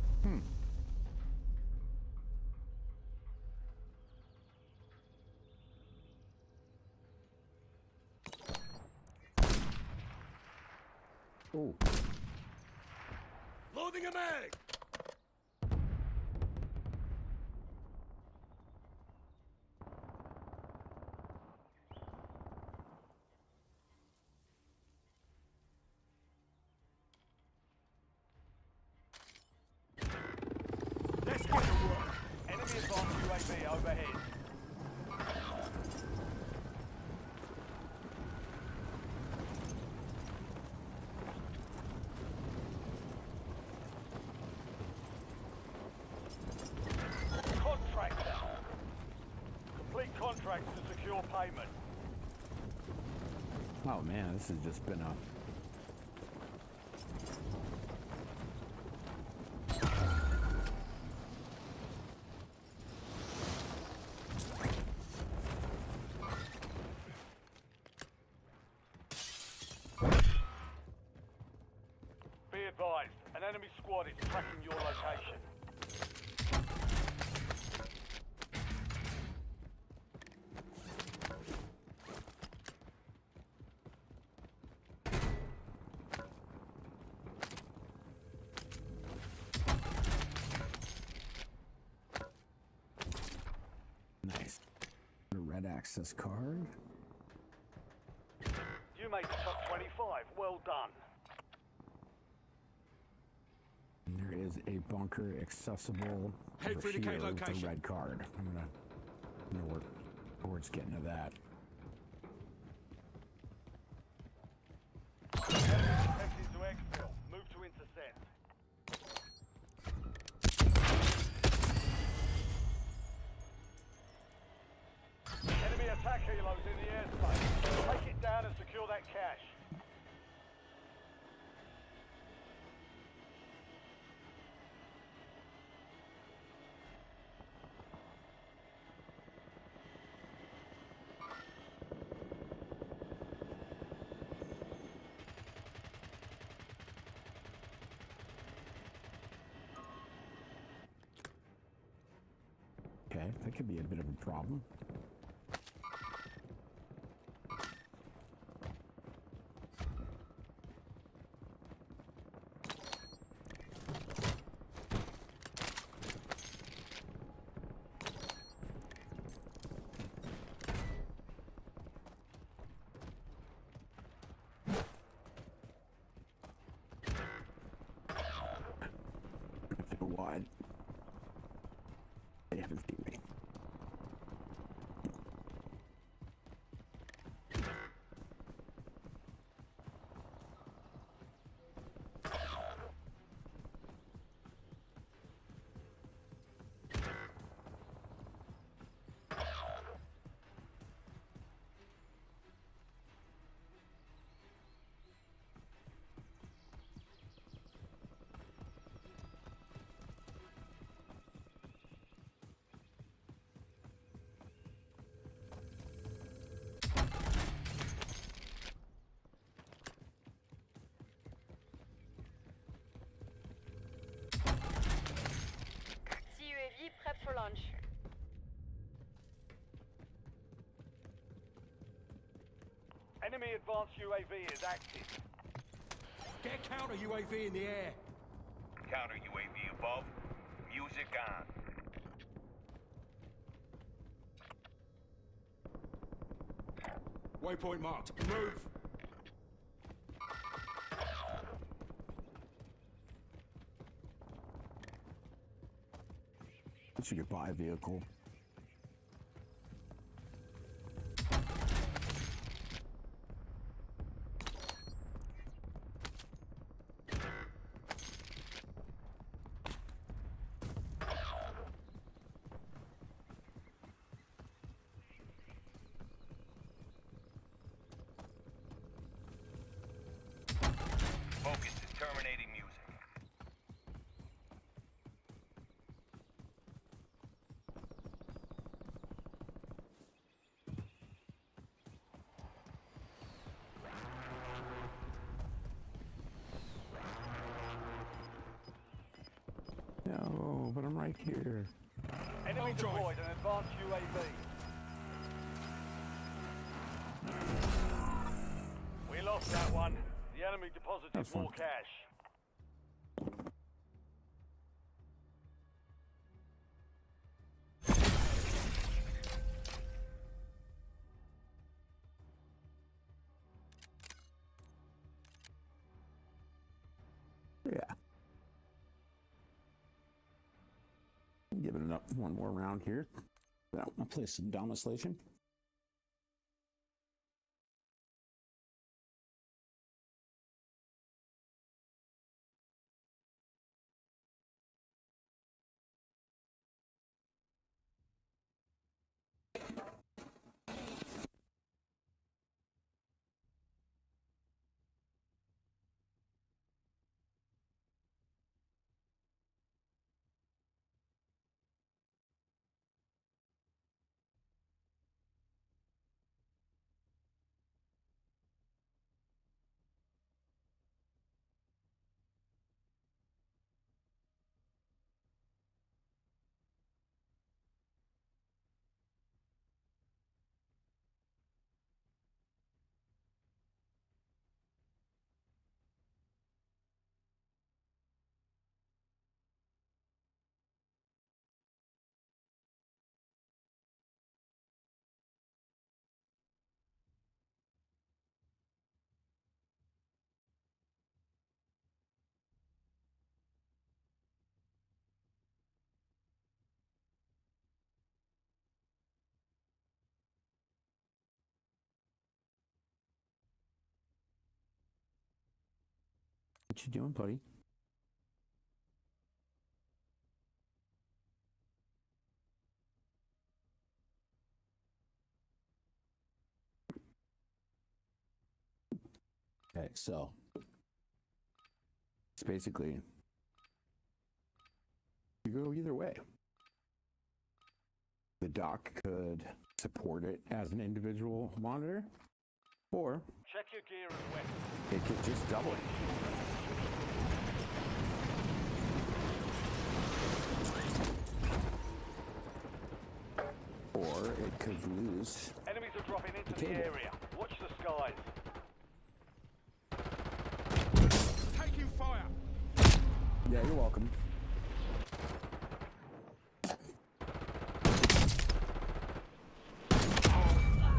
S1: Oh.
S4: Loading a mag. Let's get to work.
S3: Enemy advanced UAV overhead. containment.
S1: Oh man, this has just been a...
S3: Be advised, an enemy squad is tracking your location.
S1: Nice. A red access card.
S3: You made the top 25. Well done.
S1: And there is a bunker accessible
S4: Head
S1: over
S4: through the
S1: here
S4: K
S1: with the
S4: location.
S1: red card. I'm gonna work towards getting to that.
S3: Detected to exfil. Move to intercept. Enemy attack helos in the airspace. Take it down and secure that cache.
S1: Okay, that could be a bit of a problem. I feel wide. They haven't seen me.
S5: CUAV prep for launch.
S3: Enemy advanced UAV is active.
S4: Get counter UAV in the air.
S6: Counter UAV above. Music on.
S4: Waypoint marked. Move.
S1: You could buy a vehicle.
S6: Focus is terminating music.
S1: No, but I'm right here.
S3: Enemy
S4: Drive.
S3: deployed an advanced UAV. We lost that one. The enemy deposited
S1: That's
S3: more
S1: fine.
S3: cash.
S1: Yeah. Give it up one more round here. I'll place some domiciliation. What you doing, buddy? Okay, so it's basically you go either way. The dock could support it as an individual monitor, or
S3: Check your gear and weapons.
S1: it could just double it. Or it could lose.
S3: Enemies are dropping into the
S1: Cable.
S3: area. Watch the skies.
S4: Taking fire!
S1: Yeah, you're welcome.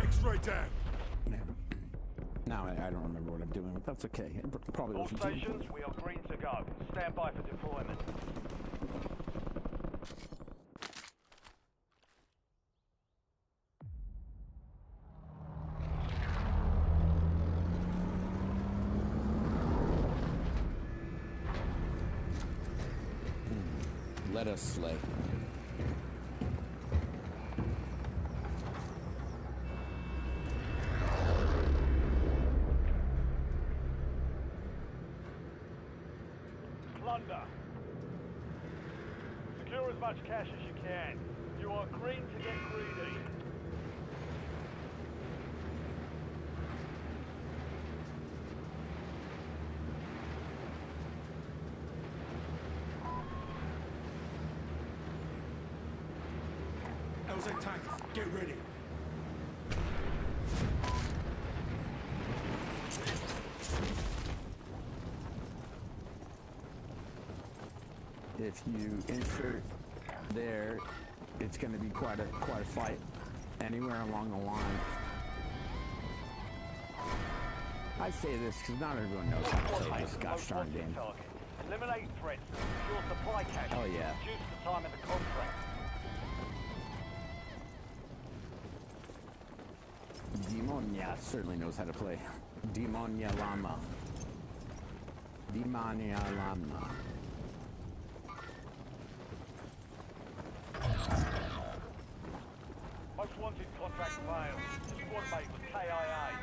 S4: X-ray down!
S1: Now I don't remember what I'm doing, but that's okay. It probably
S3: All
S1: wasn't
S3: stations, we are green to go. Stand by for deployment.
S1: Let us slay.
S3: Plunder. Secure as much cash as you can. You are green to get greedy.
S4: LZ tank, get ready.
S1: If you insert there, it's going to be quite a fight anywhere along the line. I say this because not everyone knows how to play this gosh darn game.
S3: Target. Eliminate threats and secure supply cache.
S1: Oh, yeah.
S3: Reduce the time of the contract.
S1: Demonia certainly knows how to play. Demonia Llama. Demonia Llama.
S3: Most wanted contract failed. Squad mate was KIA.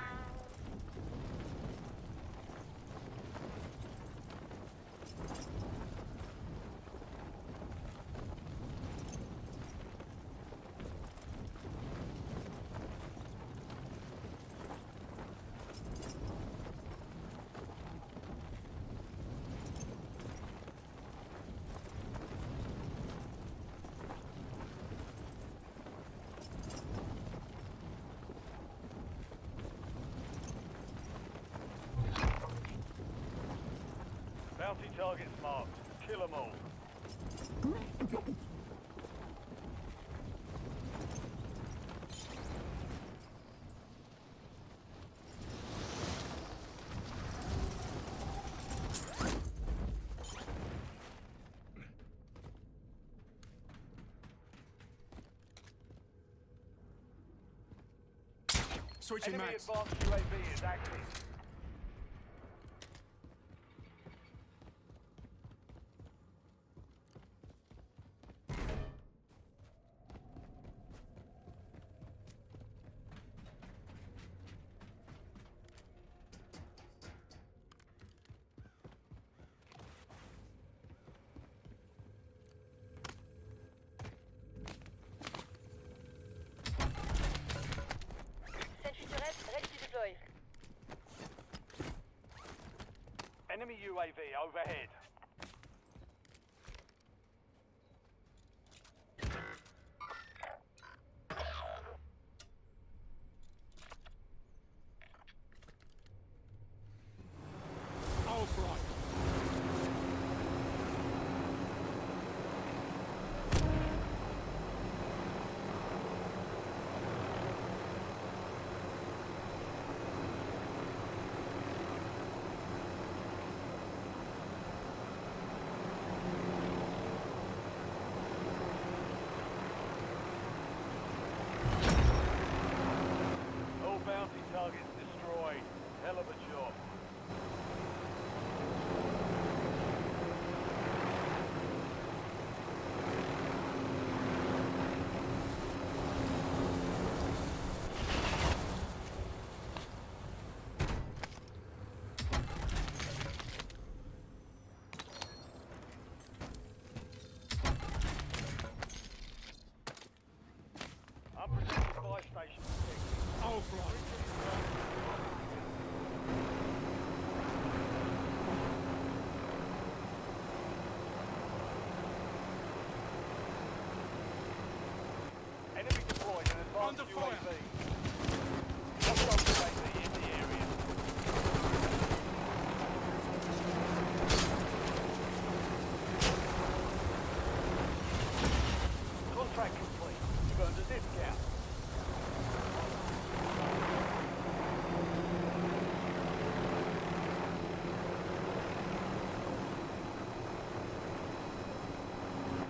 S3: Bounty targets marked. Kill them all.
S4: Switching
S3: Enemy
S4: mags.
S3: advanced UAV is active.
S5: Sentry turret ready to deploy.
S3: Enemy UAV overhead.
S4: All right. under
S3: UAV.
S4: fire.
S3: Hostile UAV in the area. Contract complete. You've earned a discount.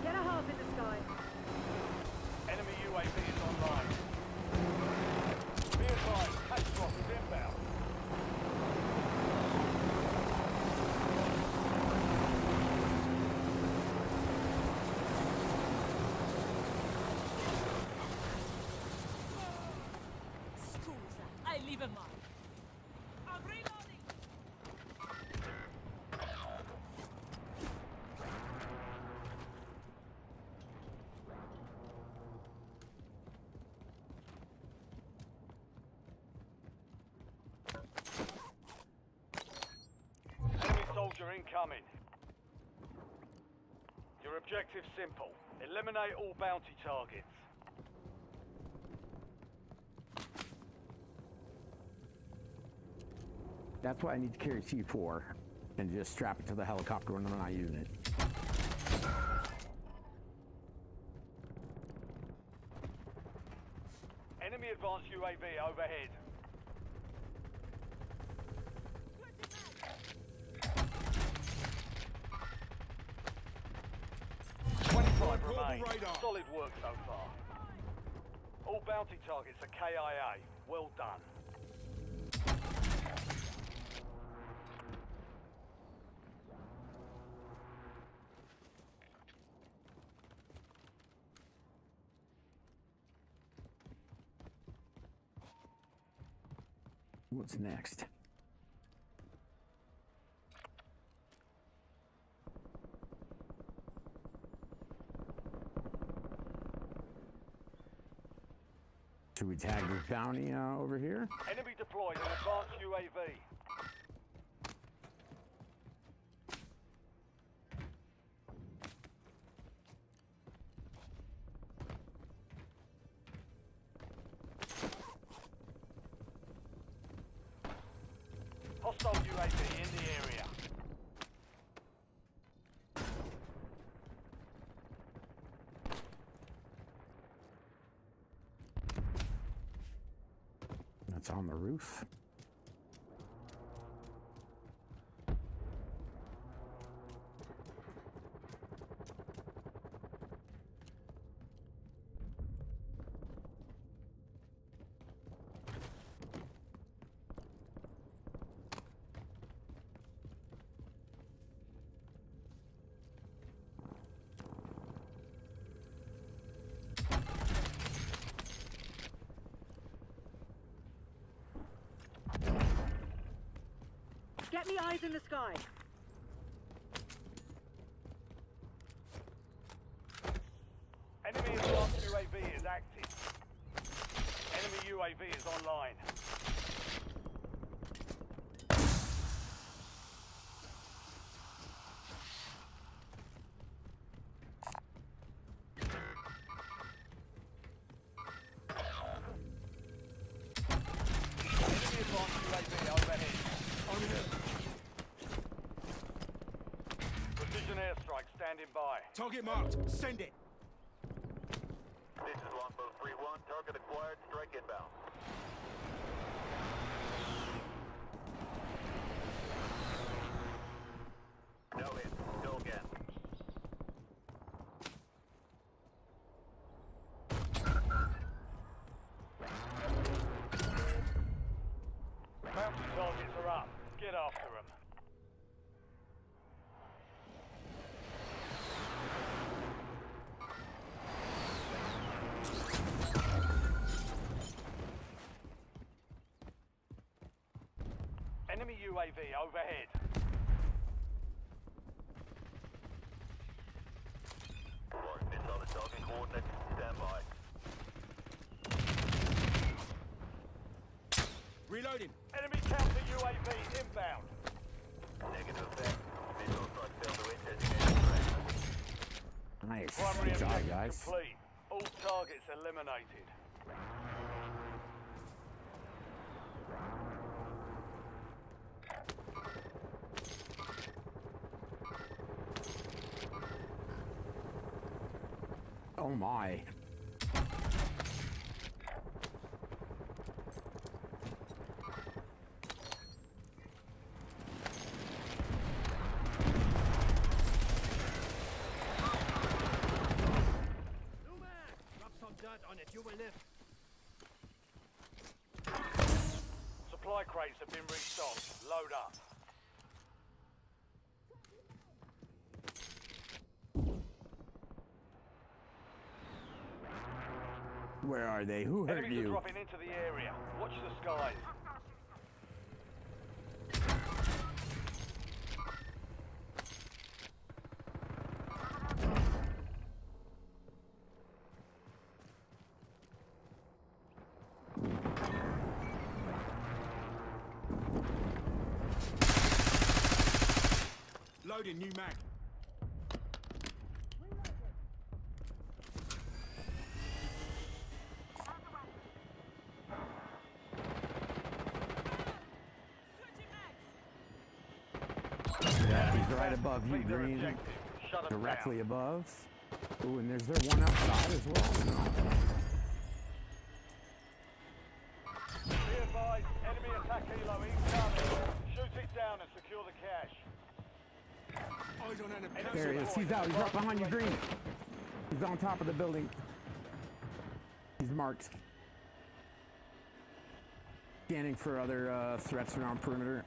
S5: Get a half in the sky.
S3: Enemy UAV is online. Be advised, Catastrophe is inbound.
S7: Scusa, I leave a mark. I'm reloading!
S3: Enemy soldier incoming. Your objective's simple. Eliminate all bounty targets.
S1: That's why I need to carry C4 and just strap it to the helicopter when I'm not using it.
S3: Enemy advanced UAV overhead.
S4: Portable
S3: Remain.
S4: radar.
S3: Solid work so far. All bounty targets are KIA. Well done.
S1: What's next? Should we tag this bounty over here?
S3: Enemy deployed an advanced UAV. Hostile UAV in the area.
S1: That's on the roof.
S5: Get me eyes in the sky.
S3: Enemy advanced UAV is active. Enemy UAV is online. Enemy advanced UAV overhead.
S4: On here.
S3: Precision airstrike standing by.
S4: Target marked. Send it.
S6: This is Longbow 3-1. Target acquired. Strike inbound. No hit. Go again.
S3: Bounty targets are up. Get after them. Enemy UAV overhead.
S6: Coordinates on the target coordinates. Stand by.
S4: Reloading.
S3: Enemy counter UAV inbound.
S6: Negative effect. Visual strike failed to hit designated threat.
S1: Nice.
S3: Primary
S1: Good job,
S3: objective
S1: guys.
S3: complete. All targets eliminated.
S1: Oh my.
S6: On it, you will live.
S3: Supply crates have been restocked. Load up.
S1: Where are they? Who hurt
S3: Enemies are
S1: you?
S3: dropping into the area. Watch the skies.
S4: Loading new mag.
S1: Yeah, he's right above you,
S3: Complete their
S1: Green.
S3: objective. Shut 'em
S1: Directly
S3: down.
S1: above. Oh, and there's there one outside as well? No.
S3: Be advised, enemy attack helo incoming. Shoot it down and secure the cache.
S4: Eyes on enemy.
S1: There he is. He's out. He's right behind you, Green. He's on top of the building. He's marked. Scanning for other threats around perimeter.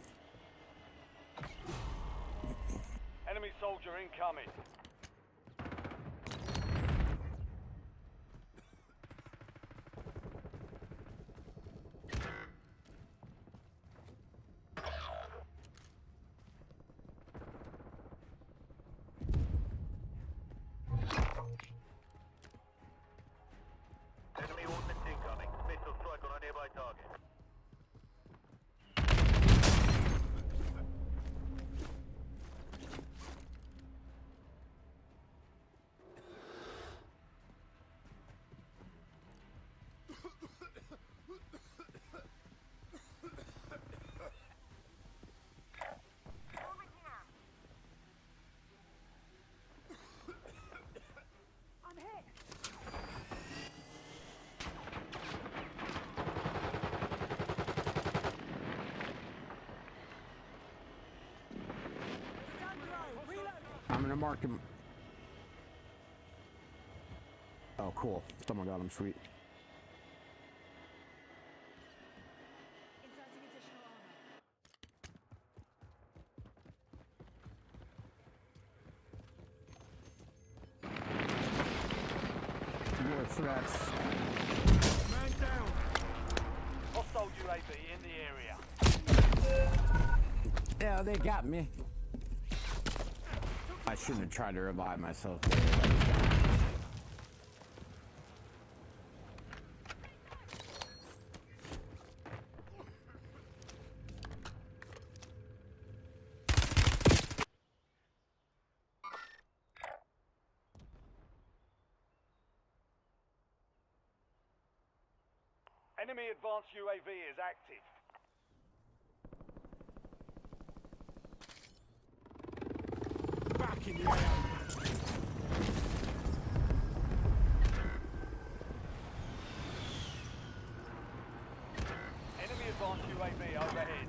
S3: Enemy soldier incoming.
S6: Enemy ordnance incoming. Missile strike on a nearby target.
S1: I'm gonna mark him. Oh, cool. Someone got him. Sweet.
S7: Inserting additional armor.
S1: More threats.
S4: Man down.
S3: Hostile UAV in the area.
S1: Yeah, they got me. I shouldn't have tried to revive myself.
S3: Enemy advanced UAV is active.
S4: Back in the air.
S3: Enemy advanced UAV overhead.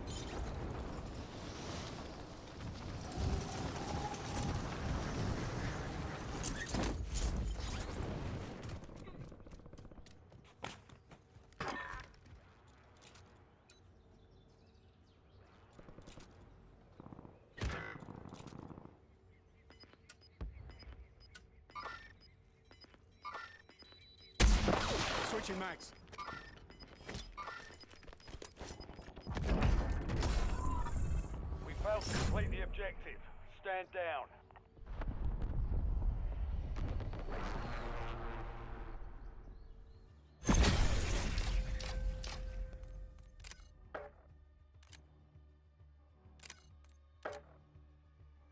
S4: Switching mags.
S3: We failed to complete the objective. Stand down.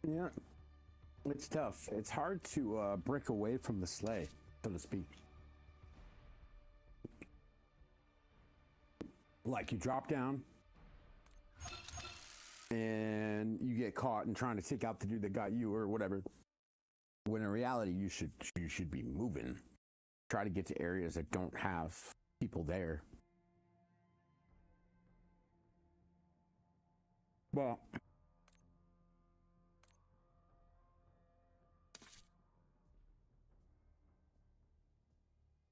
S1: Yeah, it's tough. It's hard to break away from the sleigh, so to speak. Like you drop down and you get caught and trying to take out the dude that got you or whatever. When in reality, you should be moving. Try to get to areas that don't have people there. Well,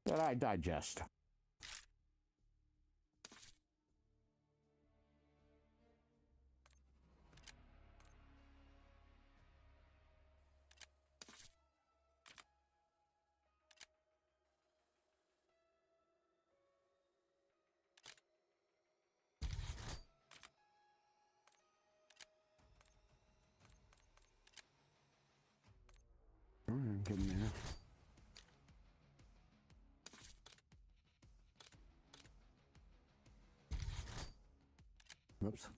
S1: that I digest. Get in there. Whoops.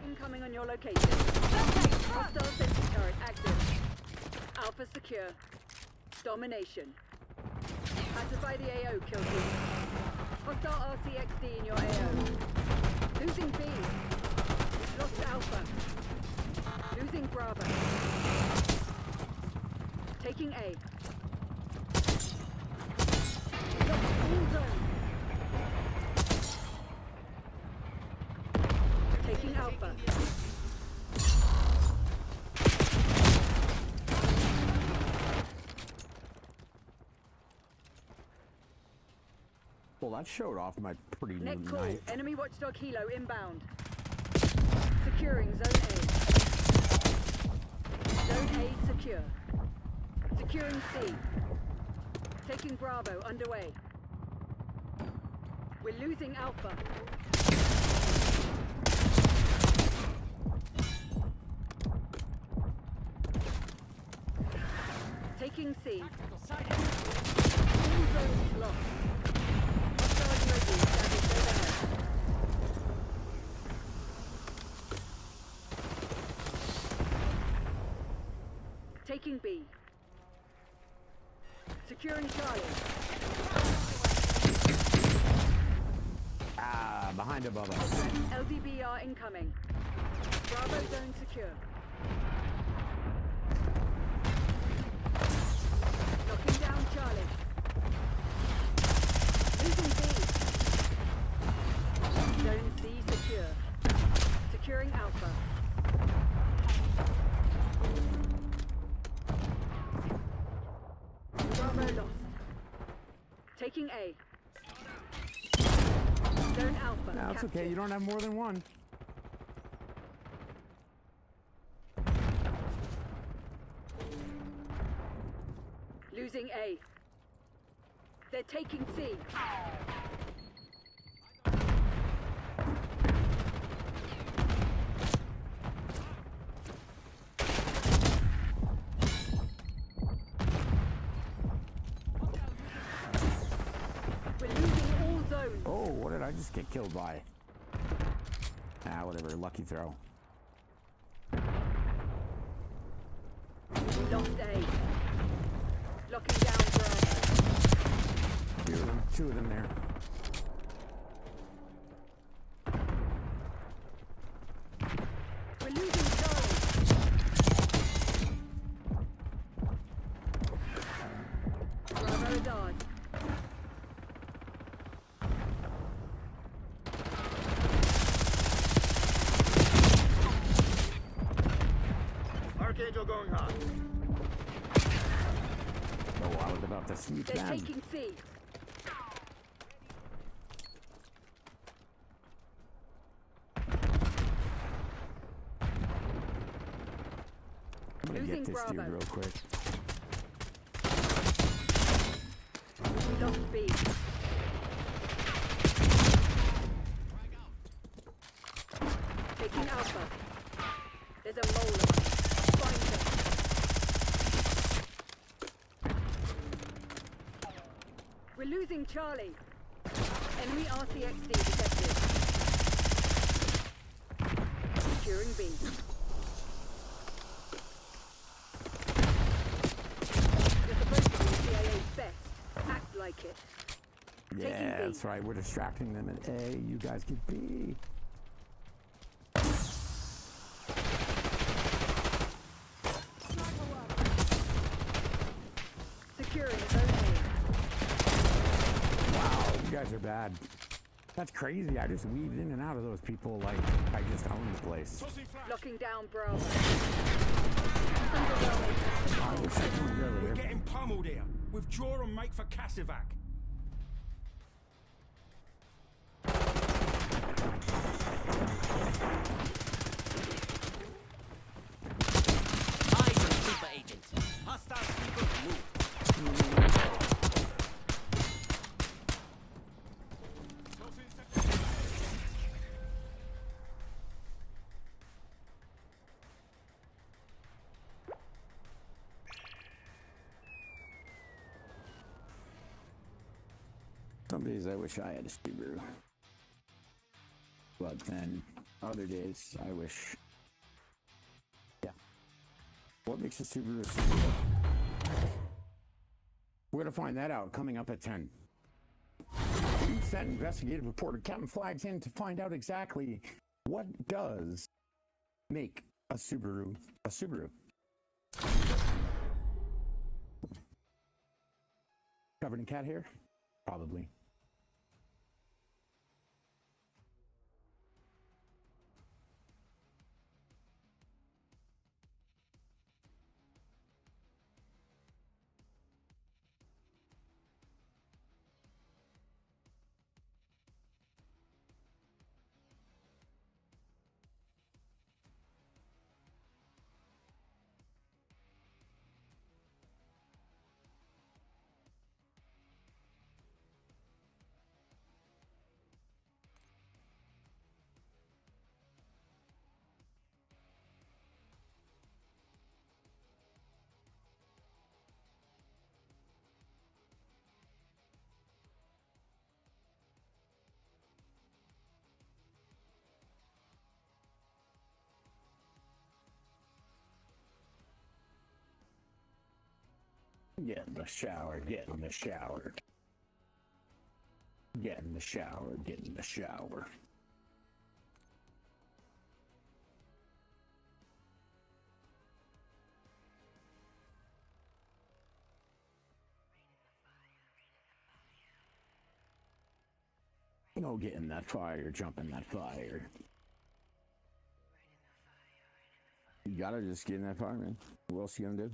S8: Incoming on your location. Hostile safety turret active. Alpha secure. Domination. Pacify the AO, kill team. Hostile RCXD in your AO. Losing B. We've lost Alpha. Losing Bravo. Taking A. Lost all zone. Taking Alpha.
S1: Well, that showed off my pretty new
S8: Net call.
S1: knife.
S8: Enemy watchdog helo inbound. Securing zone A. Zone A secure. Securing C. Taking Bravo underway. We're losing Alpha. Taking C. All zones lost. Hostile UAV standing overhead. Taking B. Securing Charlie.
S1: Ah, behind above us.
S8: LDBR incoming. Bravo zone secure. Knocking down Charlie. Losing B. Zone C secure. Securing Alpha. Bravo lost. Taking A. Zone Alpha.
S1: No, it's okay.
S8: captured.
S1: You don't have more than one.
S8: Losing A. They're taking C. We're losing all zones.
S1: Oh, what did I just get killed by? Ah, whatever. Lucky throw.
S8: Lost A. Locking down Bravo.
S1: Two of them there.
S8: We're losing Charlie. Bravo is ours.
S6: Archangel going hot.
S1: to sweep
S8: They're
S1: them.
S8: taking C.
S1: I'm gonna
S8: Losing
S1: get this dude
S8: Bravo.
S1: real quick.
S8: We lost B. Taking Alpha. There's a mole on it. Find them. We're losing Charlie. Enemy RCXD detected. Securing B. You're supposed to be CIA's best. Act like it.
S1: Yeah, that's right. We're distracting them at A. You guys get B.
S8: Securing zone
S1: Wow, you guys are bad. That's crazy. I just weaved in and out of those people like I just own the place.
S4: Tossing flash.
S8: A. Locking down Bravo.
S1: I wish I joined
S4: We're
S1: earlier.
S4: getting pummeled here. Withdraw and make for Cassivac.
S9: Eyes on sleeper agents. Hostile sleeper move.
S1: Some days I wish I had a Subaru. But then other days I wish. Yeah. What makes a Subaru a Subaru? We're going to find that out coming up at 10. We sent investigative reporter Captain Flags in to find out exactly what does make a Subaru a Subaru. Covered in cat hair? Probably. Get in the shower, get in the shower. Get in the shower, get in the shower. No, get in that fire, jump in that fire. You gotta just get in that fire, man. What else you gonna do?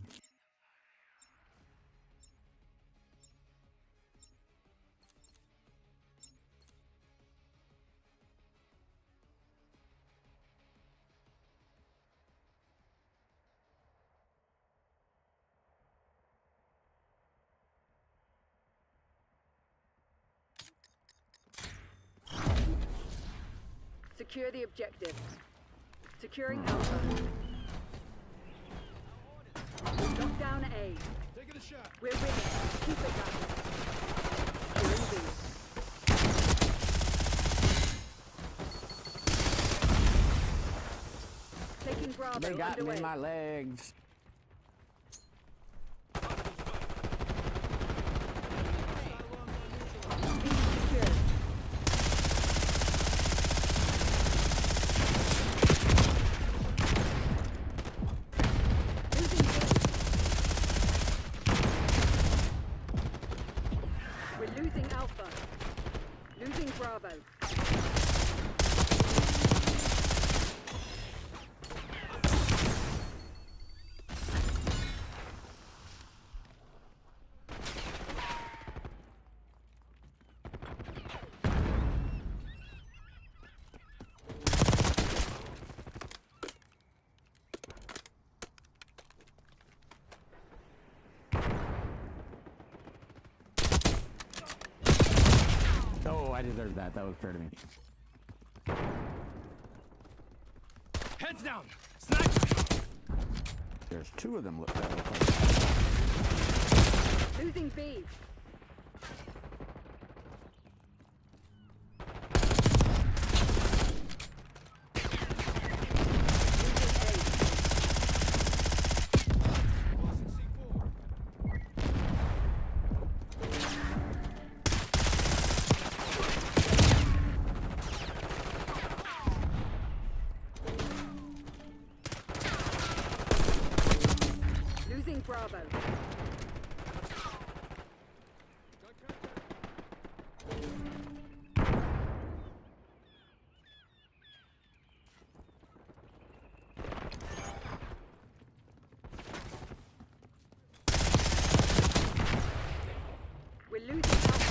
S8: Secure the objective. Securing Alpha. Lock down A.
S4: Taking a shot.
S8: We're winning. Keep it up. Securing B. Taking Bravo
S1: They got me
S8: underway.
S1: in my legs.
S8: B secured. Losing B. We're losing Alpha. Losing Bravo.
S1: I deserve that. That was fair to me.
S4: Heads down! Snipe!
S1: There's two of them that look like that.
S8: Losing B. Losing Bravo. We're losing Alpha.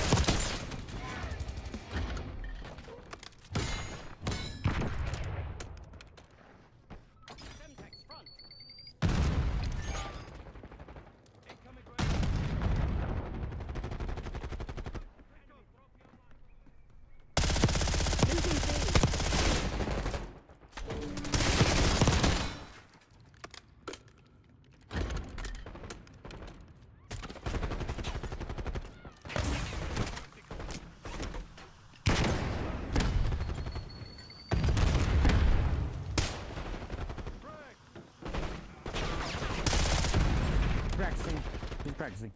S9: Semtex front. Incoming
S8: Losing B.
S1: Practicing. He's practicing.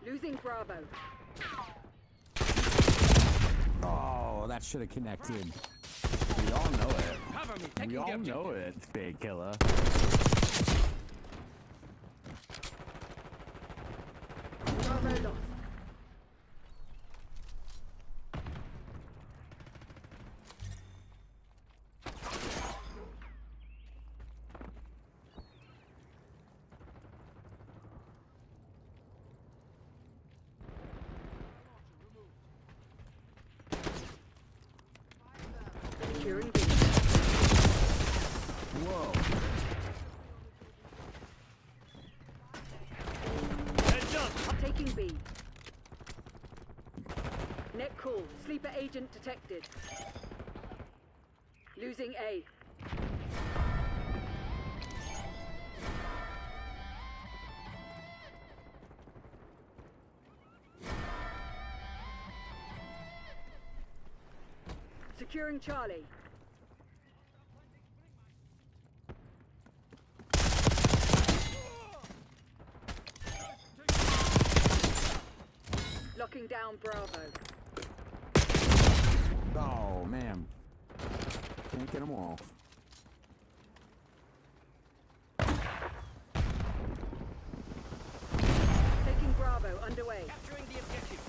S8: Losing Bravo.
S1: Oh, that should have connected. We all know it.
S9: Cover me.
S1: We
S9: Taking the
S1: all
S9: objective.
S1: know it, big killer.
S8: Bravo lost. Securing B.
S1: Whoa.
S9: Heads up.
S8: Taking B. Net call. Sleeper agent detected. Losing A. Securing Charlie. Locking down Bravo.
S1: Oh, man. Can't get them all.
S8: Taking Bravo underway.
S9: Capturing the objective.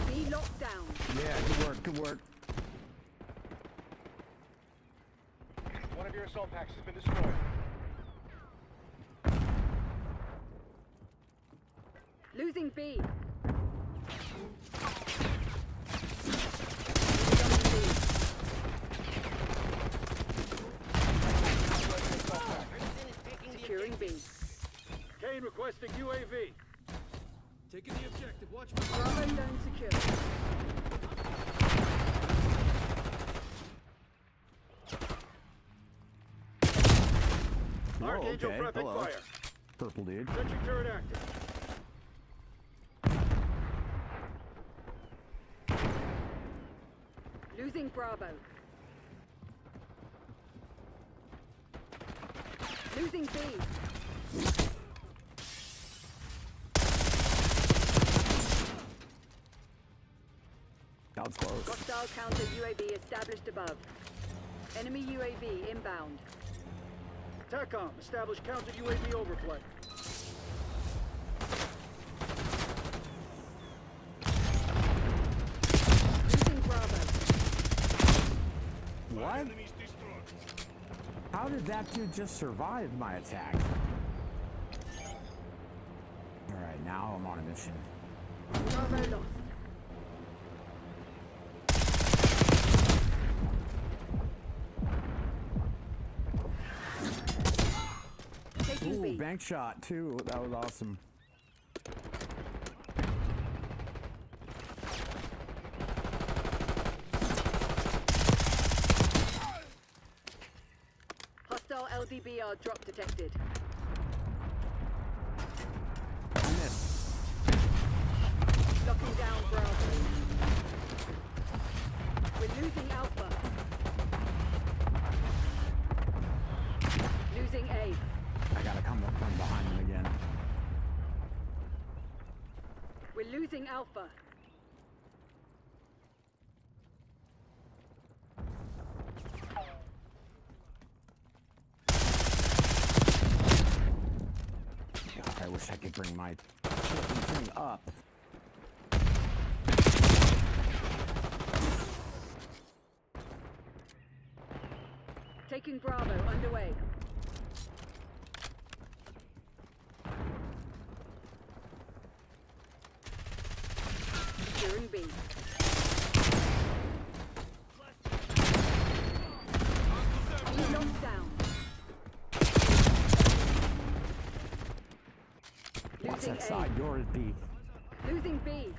S8: B locked down.
S1: Yeah, good work, good work.
S3: One of your assault packs has been destroyed.
S8: Losing B. Securing B.
S3: Kane requesting UAV.
S4: Taking the objective. Watch me.
S8: Bravo zone secure.
S1: Whoa,
S3: Archangel
S1: okay.
S3: prepping
S1: Hello.
S3: fire.
S1: Purple dude.
S3: Sentry turret active.
S8: Losing Bravo. Losing B.
S1: That was close.
S8: Hostile counter UAV established above. Enemy UAV inbound.
S3: TACOM, establish counter UAV overplay.
S8: Losing Bravo.
S1: What? How did that dude just survive my attack? Alright, now I'm on a mission.
S8: Bravo lost. Taking B. B.
S1: bank shot too. That was awesome.
S8: Hostile LDBR drop detected.
S1: I missed.
S8: Locking down Bravo. We're losing Alpha. Losing A.
S1: I gotta come up from behind him again.
S8: We're losing Alpha.
S1: God, I wish I could bring my thing up.
S8: Taking Bravo underway. Securing B. B locked down.
S1: Watch
S8: Losing
S1: that side
S8: A.
S1: door is B.
S8: Losing B.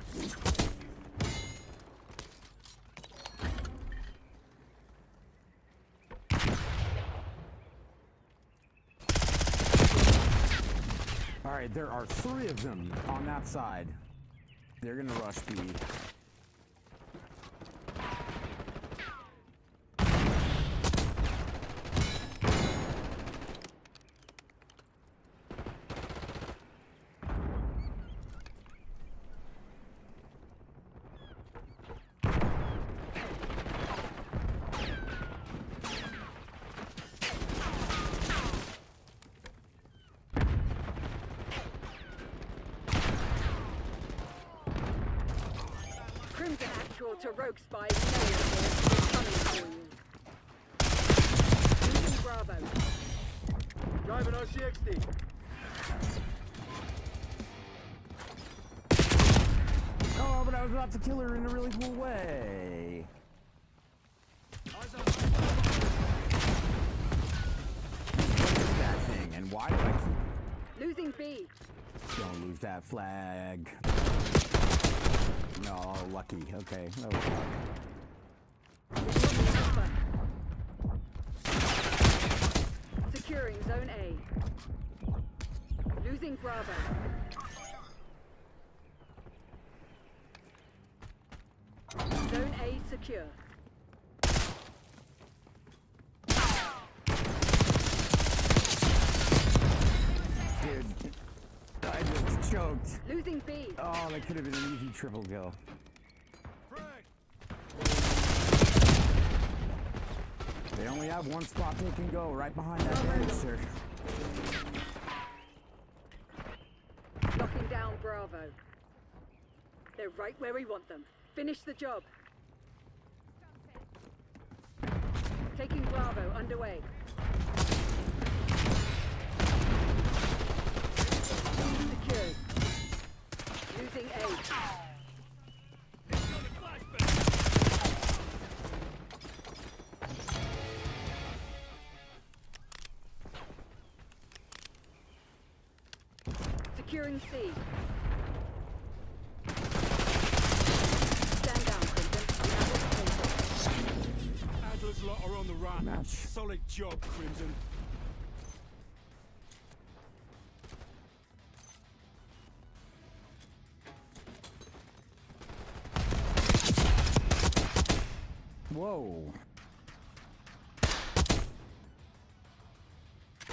S1: All right, there are 3 of them on that side. They're gonna rush B.
S8: Crimson actual to rogue spy is coming for you. Losing Bravo.
S4: Driving RCXD.
S1: Oh, but I was about to kill her in a really cool way. That thing, and why did I keep...
S8: Losing B.
S1: Don't lose that flag. No, lucky. Okay, that was luck.
S8: Losing Alpha. Securing Zone A. Losing Bravo. Zone A secure.
S1: Dude, I just choked.
S8: Losing B.
S1: Oh, that could have been an easy triple kill. They only have one spot they can go, right behind that register.
S8: Locking down Bravo. They're right where we want them. Finish the job. Taking Bravo underway. Secured. Losing A. Securing C. Stand down, Crimson.
S4: Adler's lot are on the run.
S1: Match.
S4: Solid job, Crimson.
S1: Whoa.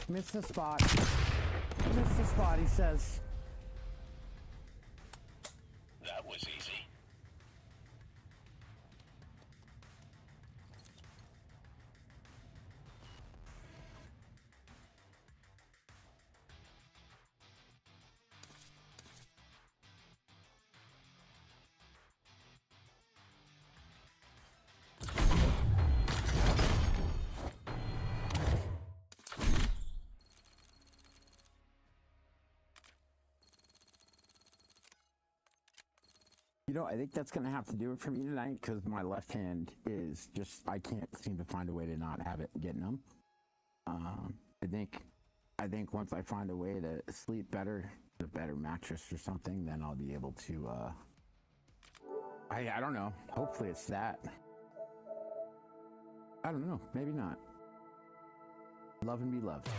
S1: Missed the spot. Missed the spot, he says.
S6: That was easy.
S1: You know, I think that's going to have to do it for me tonight because my left hand is just, I can't seem to find a way to not have it getting them. I think I think once I find a way to sleep better, a better mattress or something, then I'll be able to, I don't know. Hopefully it's that. I don't know. Maybe not. Love and be loved.